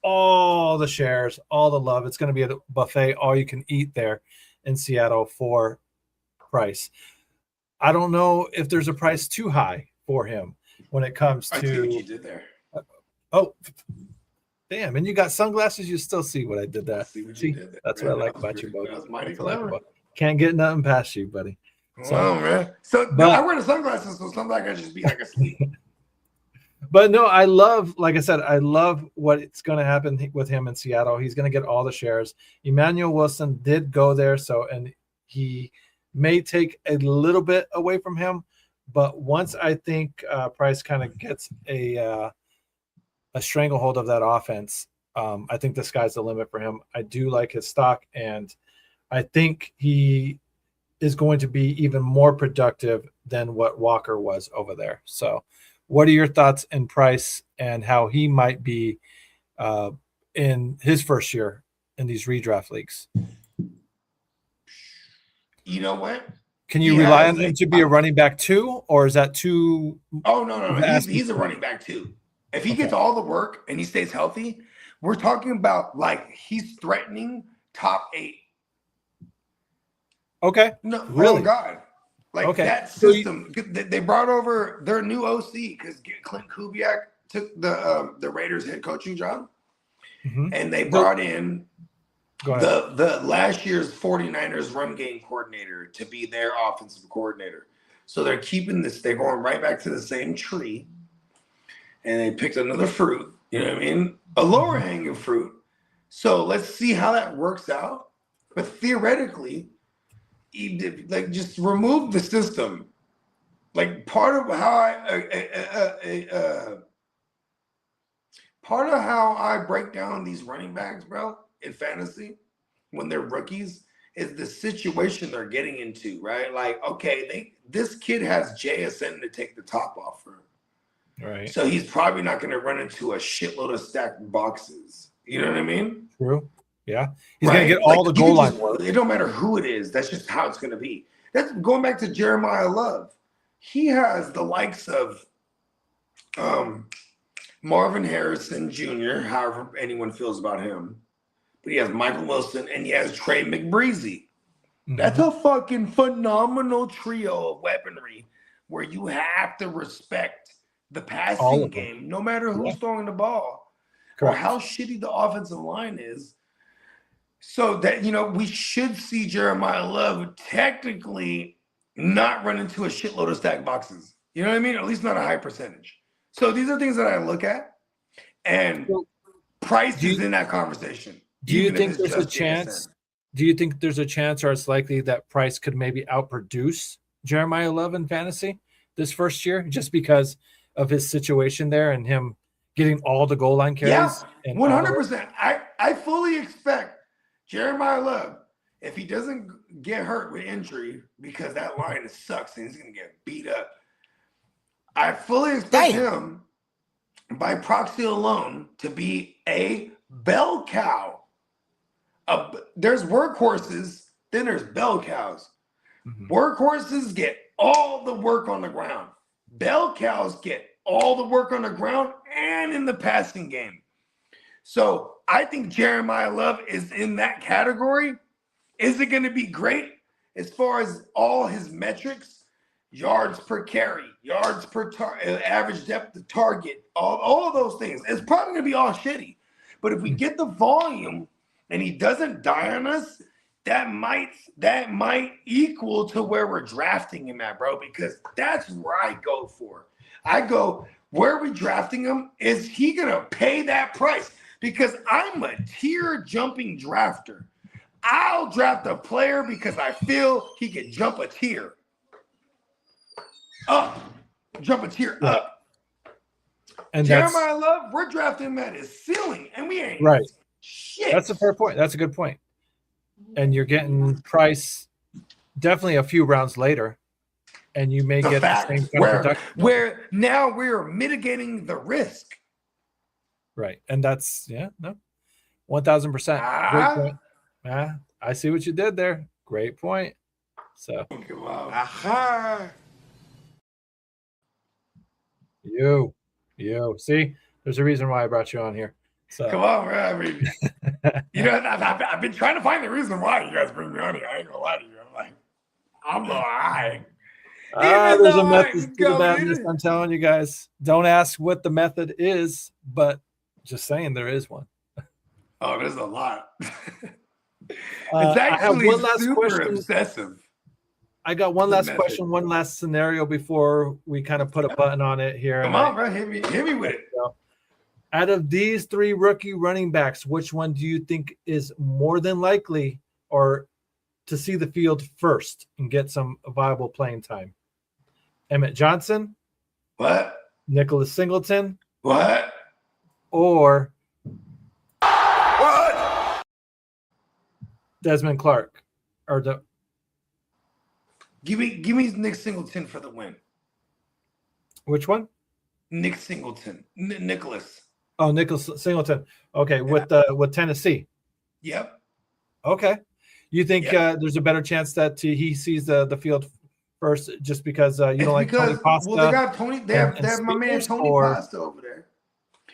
all the shares, all the love. It's going to be a buffet, all you can eat there in Seattle for Price. I don't know if there's a price too high for him when it comes to. I see what you did there. Oh, damn! And you got sunglasses. You still see what I did there. See, that's what I like about you, buddy. That was mighty clever. Can't get nothing past you, buddy. So, man. So I wear the sunglasses, so sometimes I just be like asleep. But no, I love, like I said, I love what's going to happen with him in Seattle. He's going to get all the shares. Emmanuel Wilson did go there, and he may take a little bit away from him. But once I think Price kind of gets a stranglehold of that offense, I think the sky's the limit for him. I do like his stock, and I think he is going to be even more productive than what Walker was over there. So what are your thoughts in Price and how he might be in his first year in these redraft leagues? You know what? Can you rely on him to be a running back too, or is that too? Oh, no. He's a running back too. If he gets all the work and he stays healthy, we're talking about like he's threatening top 8. Okay. No, really? Oh God. Like that system. They brought over their new OC because Clint Kubiak took the Raiders head coaching job. Mm-hmm. And they brought in the last year's 49ers run game coordinator to be their offensive coordinator. So they're keeping this, they're going right back to the same tree. And they picked another fruit, you know what I mean? A lower hanging fruit. So let's see how that works out. But theoretically, like just remove the system. Like part of how I break down these running backs, bro, in fantasy when they're rookies is the situation they're getting into, right? Like, okay, this kid has JSN to take the top off for him. Right. So he's probably not going to run into a shitload of stacked boxes. You know what I mean? True. Yeah. He's going to get all the goal line work. It don't matter who it is. That's just how it's going to be. That's going back to Jeremiah Love. He has the likes of Marvin Harrison Jr., however anyone feels about him. But he has Michael Wilson and he has Trey McBreezy. Mm-hmm. That's a fucking phenomenal trio of weaponry where you have to respect the passing game, no matter who's throwing the ball. Correct. Or how shitty the offensive line is. So that, we should see Jeremiah Love technically not run into a shitload of stacked boxes. You know what I mean? At least not a high percentage. So these are things that I look at. And Price is in that conversation. Do you even if think it's there's a just chance? JSN. Do you think there's a chance, or it's likely that Price could maybe outproduce Jeremiah Love in fantasy this first year, just because of his situation there and him getting all the goal line carries? Yeah, And all the work? 100%. I fully expect Jeremiah Love, if he doesn't get hurt with injury, because that line sucks and he's going to get beat up, I fully expect him, by proxy alone, to be a bell cow. There's workhorses, then there's bell cows. Mhm. Workhorses get all the work on the ground. Bell cows get all the work on the ground and in the passing game. So I think Jeremiah Love is in that category. Is it going to be great as far as all his metrics? Yards per carry, yards per average depth of target, all of those things. It's probably going to be all shitty. But if we get the volume and he doesn't die on us, that might equal to where we're drafting him at, bro, because that's where I go for. I go, where are we drafting him? Is he going to pay that price? Because I'm a tier jumping drafter. I'll draft a player because I feel he can jump a tier up. And Jeremiah Love, we're drafting him at his ceiling, and we ain't right. shit. That's a fair point. That's a good point. And you're getting Price definitely a few rounds later, and you may get the same kind of production. Where now we're mitigating the risk. Right. And that's 1,000%. Great point. I see what you did there. Great point. So you see, there's a reason why I brought you on here. So come on, bro. I mean, I've been trying to find the reason why you guys bring me on here. I ain't gonna lie to you. I'm all right. There's a method to the madness. I'm telling you guys. Don't ask what the method is, but just saying there is one. Oh, there's a lot. It's I have actually one last super question. obsessive. I got one last question, one last scenario before we kind of put a button on it here. Come on, bro. Hit me with it. Out of these three rookie running backs, which one do you think is more than likely or to see the field first and get some viable playing time? Emmett Johnson? What? Nicholas Singleton? What? Or what? Desmond Clark? Or Give me Nick Singleton for the win. Which one? Nick Singleton. Nicholas. Oh, Nicholas Singleton. Okay, Yeah. with Tennessee. Yep. Okay. You think there's a better chance that he sees the field first just because you don't like Tony Pasta? Well, they got Tony. They have my man Tony Pasta over there.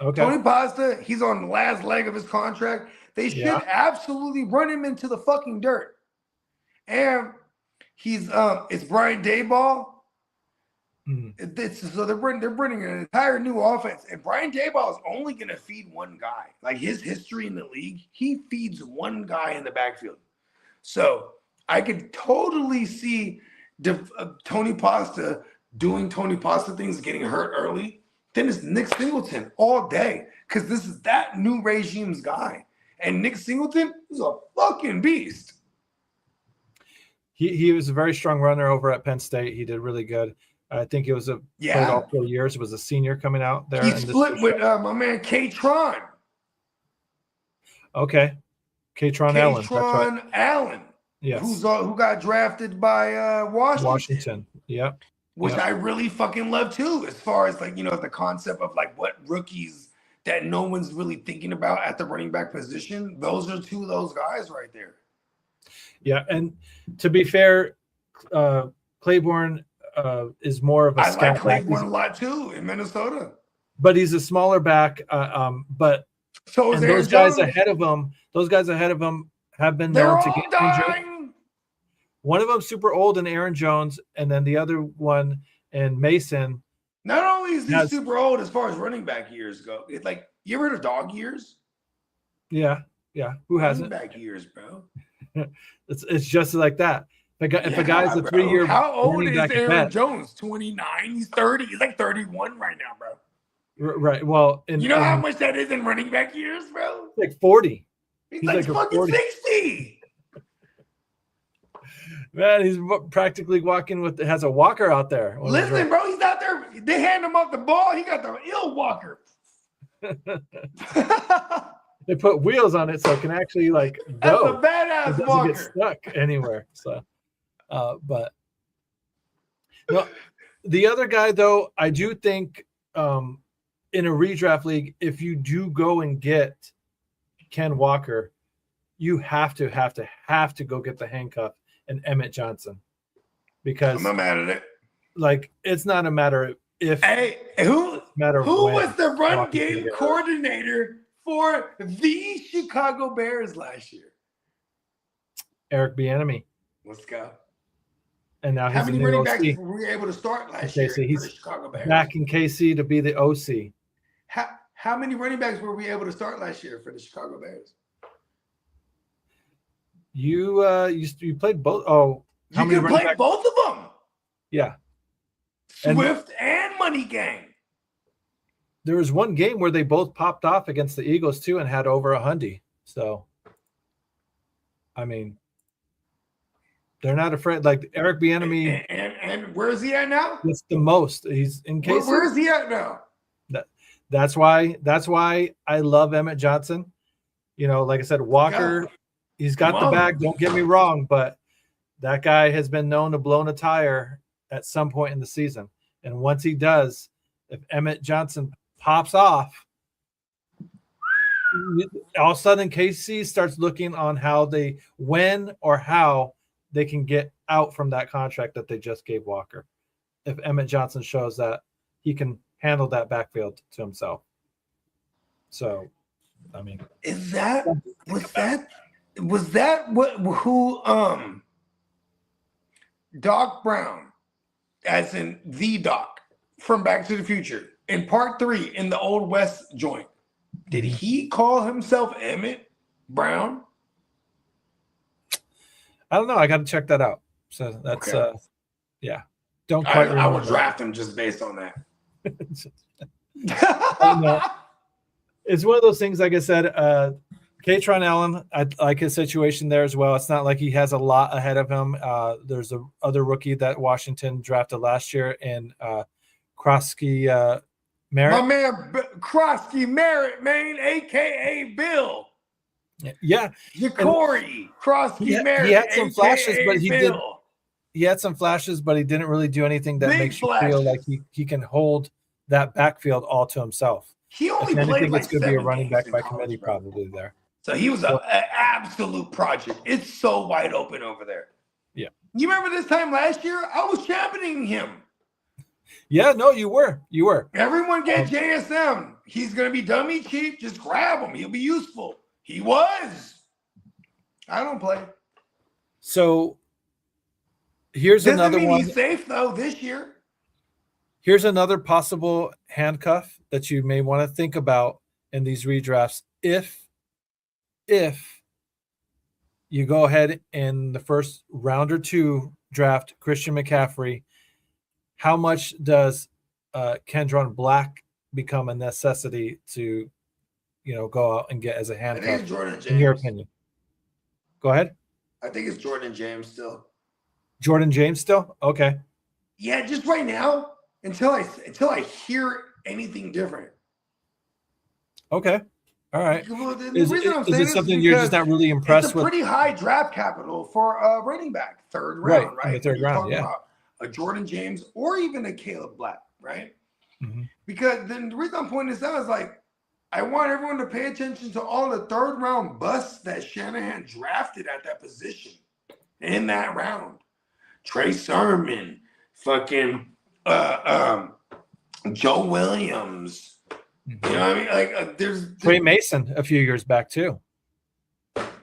Okay. Tony Pasta, he's on the last leg of his contract. They should absolutely run him into the fucking dirt. And he's it's Brian Daboll. So they're bringing an entire new offense, and Brian Daboll is only going to feed one guy. Like his history in the league, he feeds one guy in the backfield. So I could totally see Tony Pasta doing Tony Pasta things, getting hurt early. Then it's Nick Singleton all day because this is that new regime's guy, and Nick Singleton is a fucking beast. He was a very strong runner over at Penn State. He did really good. I think it was played all 4 years. Was a senior coming out there. He split with my man K-Tron. Okay, K-Tron Allen. K-Tron Allen. Yes. Who got drafted by Washington. Yep. Which I really fucking love too, as far as the concept of what rookies that no one's really thinking about at the running back position. Those are two of those guys right there. Yeah, and to be fair, Claiborne is more of a I like Claiborne a lot too in Minnesota. But he's a smaller back. But so is those guys ahead of him. Those guys ahead of him have been known to get injured. One of them super old, and Aaron Jones, and then the other one and Mason. Not only is he super old as far as running back years go, it's like you ever heard of dog years? Yeah. Who hasn't? Running back years, bro. It's just like that. If a guy's a 3-year, how old is Aaron Jones? 29. He's 30. He's like 31 right now, bro. Right. Well, how much that is in running back years, bro? Like 40. He's like fucking 60. Man, he's practically walking has a walker out there. Listen, bro, he's out there. They hand him off the ball. He got the ill walker. They put wheels on it so it can actually like go. That's a badass walker. Get stuck anywhere. So, but no, the other guy though, I do think in a redraft league, if you do go and get Ken Walker, you have to go get the handcuff and Emmett Johnson, because I'm not mad at it. Like, it's not a matter if. Hey, who was the run game coordinator for the Chicago Bears last year? Eric Bieniemy. Let's go. And now how many running backs were we able to start last year for the Chicago Bears? Back in KC to be the OC. How many running backs were we able to start last year for the Chicago Bears? You played both. Oh, you can play both of them. Yeah. Swift and Money Gang. There was one game where they both popped off against the Eagles too and had over 100. So, I mean, they're not afraid. Like Eric Bieniemy. And where is he at now? It's the most. He's in case. Where is he at now? That's why I love Emmett Johnson. You know, like I said, Walker. He's got the bag. Don't get me wrong, but that guy has been known to blow a tire at some point in the season. And once he does, if Emmett Johnson pops off, all of a sudden KC starts looking on how they can get out from that contract that they just gave Walker. If Emmett Johnson shows that he can handle that backfield to himself. So, I mean, was that who Doc Brown, as in the Doc from Back to the Future, in part 3 in the Old West joint, did he call himself Emmett Brown? I don't know. I got to check that out. So that's yeah. Don't quite remember. I would draft him just based on that. It's one of those things, like I said, Katron Allen, I like his situation there as well. It's not like he has a lot ahead of him. There's a other rookie that Washington drafted last year in Krosky Merritt. My man Krosky Merritt, man, a.k.a. Bill. Yeah. Corey Krosky Merritt. He had some flashes, but Bill. He had some flashes, but he didn't really do anything that makes you feel like he can hold that backfield all to himself. He only played like it's going to be a running back by committee probably there. So he was an absolute project. It's so wide open over there. Yeah. You remember this time last year? I was championing him. Yeah, no, you were. Everyone get JSM. He's going to be dummy cheap. Just grab him. He'll be useful. He was. I don't play. So here's another one. He's safe, though, this year. Here's another possible handcuff that you may want to think about in these redrafts. If you go ahead in the first round or two draft Christian McCaffrey, how much does Kendron Black become a necessity to, go out and get as a handcuff? I think it's Jordan James. In your opinion. Go ahead. I think it's Jordan James still. Jordan James still? Okay. Yeah, just right now until I hear anything different. Okay. All right. The reason I'm saying it something you're just not really impressed with? It's a pretty high draft capital for a running back, third round, right? In the third round, yeah. A Jordan James or even a Caleb Black, right? Mm-hmm. Because then the reason I'm pointing this out is like, I want everyone to pay attention to all the third round busts that Shanahan drafted at that position in that round. Trey Sermon, fucking Joe Williams. Mm-hmm. You know what I mean? Like there's Trey Mason a few years back too.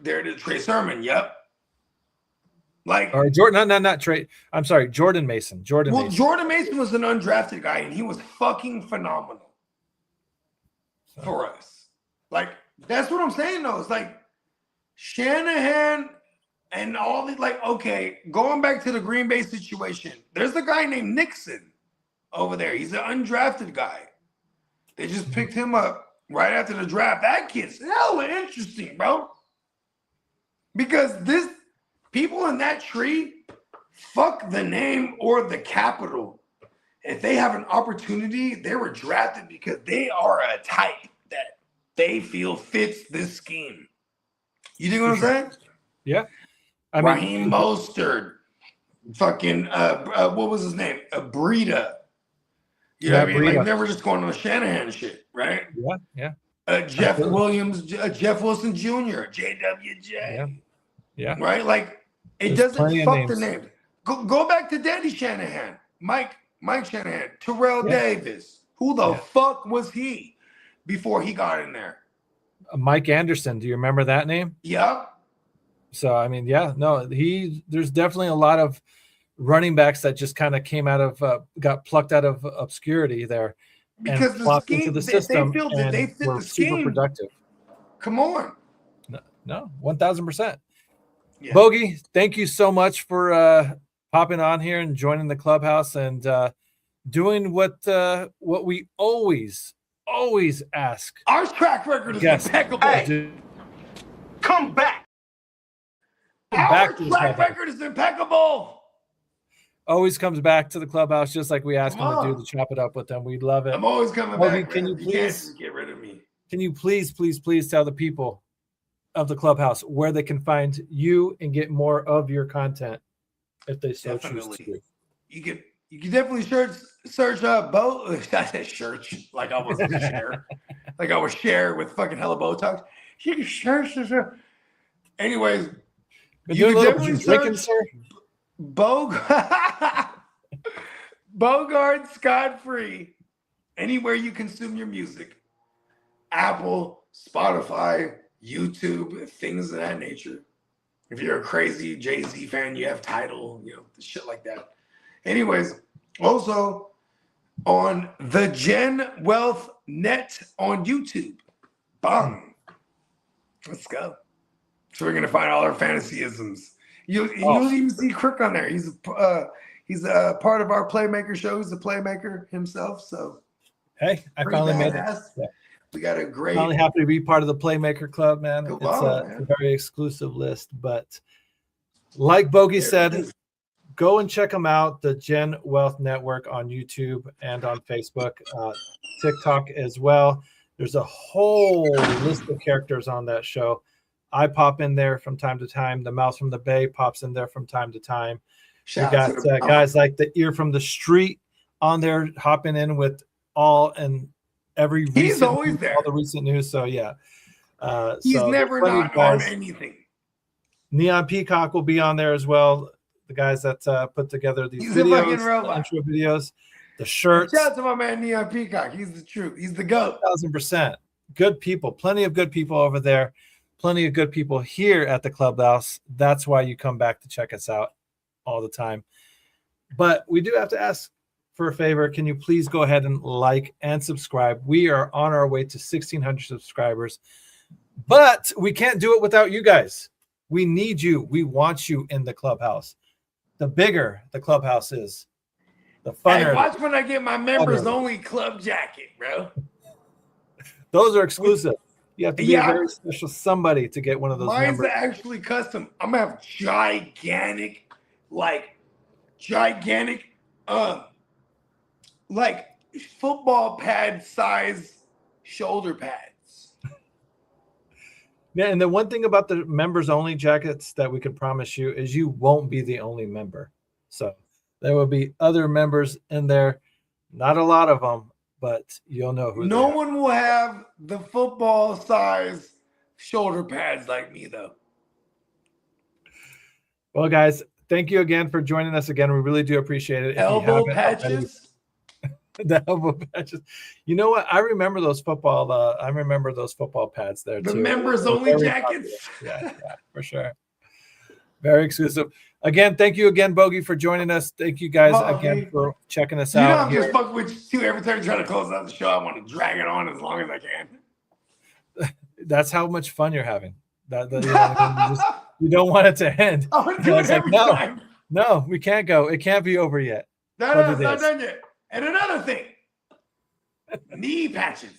There it is, Trey Sermon. Yep. Like or Jordan, not Trey. I'm sorry, Jordan Mason. Mason. Jordan Mason was an undrafted guy, and he was fucking phenomenal for us. Like that's what I'm saying, though. It's like Shanahan and all the going back to the Green Bay situation. There's a guy named Nixon over there. He's an undrafted guy. They just picked him up right after the draft. That kid's hella interesting, bro. Because this people in that tree, fuck the name or the capital. If they have an opportunity, they were drafted because they are a type that they feel fits this scheme. You think what I'm saying? Yeah. Raheem Mostert, fucking what was his name? Breida. You know what I mean? Like never just going on the Shanahan shit, right? Yeah. Jeff Williams, Jeff Wilson Jr., JWJ. Yeah. Right? Like it There's doesn't fuck the names. Go back to Daddy Shanahan, Mike Shanahan, Terrell Davis. Who the fuck was he before he got in there? Mike Anderson. Do you remember that name? Yep. So I mean, there's definitely a lot of running backs that just kind of came out of got plucked out of obscurity there because and the plopped scheme, into the system, they feel that they fit the scheme. Super productive. Come on. No, 1,000%. Yeah. Bogey, thank you so much for popping on here and joining the clubhouse and doing what we always ask. Our track record is impeccable. Hey, come back. Our track record is impeccable. Always comes back to the clubhouse, just like we ask him to do to chop it up with them. We love it. I'm always coming back. Can you please get rid of me? Can you please tell the people of the clubhouse where they can find you and get more of your content if they so choose to? You can definitely search Bo. I said search like I was share, like I was share with fucking hella Botox. You can search. Anyways, you can definitely search Bogard Scott Free anywhere you consume your music. Apple, Spotify, YouTube, things of that nature. If you're a crazy Jay-Z fan, you have Tidal, shit like that. Anyways, also on the Gen Wealth Net on YouTube. Bang. Let's go. So we're gonna find all our fantasyisms. You'll even see Crick on there. He's a part of our Playmaker show. He's a playmaker himself. So hey, I finally made it. Yeah. We got a great. Finally happy to be part of the Playmaker Club, man. It's a very exclusive list, but like Bogey said, go and check them out. The Gen Wealth Network on YouTube and on Facebook, TikTok as well. There's a whole list of characters on that show. I pop in there from time to time. The Mouse from the Bay pops in there from time to time. We got guys like the Ear from the Street on there hopping in with all and every he's always there. All the recent news. So yeah, he's never not on anything. Neon Peacock will be on there as well. The guys that put together these videos, intro videos, the shirts. Shout out to my man Neon Peacock. He's the truth. He's the GOAT. 1,000%. Good people. Plenty of good people over there. Plenty of good people here at the clubhouse. That's why you come back to check us out all the time. But we do have to ask for a favor. Can you please go ahead and like and subscribe? We are on our way to 1,600 subscribers, but we can't do it without you guys. We need you. We want you in the clubhouse. The bigger the clubhouse is, the funner. Hey, watch when I get my members only club jacket, bro. Those are exclusive. You have to be a very special somebody to get one of those. Mine's actually custom. I'm gonna have gigantic, like football pad size shoulder pads. Yeah, and the one thing about the members only jackets that we can promise you is you won't be the only member. So there will be other members in there, not a lot of them, but you'll know who. No one will have the football size shoulder pads like me, though. Well, guys, thank you again for joining us again. We really do appreciate it. Elbow patches. The elbow patches. You know what? I remember those football pads there too. The members only jackets. Yeah, for sure. Very exclusive. Again, thank you again, Bogey, for joining us. Thank you guys again for checking us out. I'm just fucking with you every time you try to close out the show. I want to drag it on as long as I can. That's how much fun you're having. You don't want it to end. I want to do it every time. No, we can't go. It can't be over yet. No, it's not done yet. And another thing, knee patches.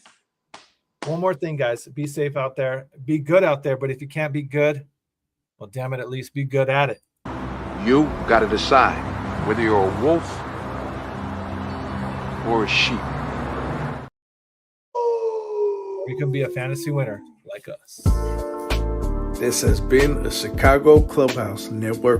One more thing, guys. Be safe out there. Be good out there. But if you can't be good, Well, damn it, at least be good at it. You got to decide whether you're a wolf or a sheep. You can be a fantasy winner like us. This has been a Chicago Clubhouse Network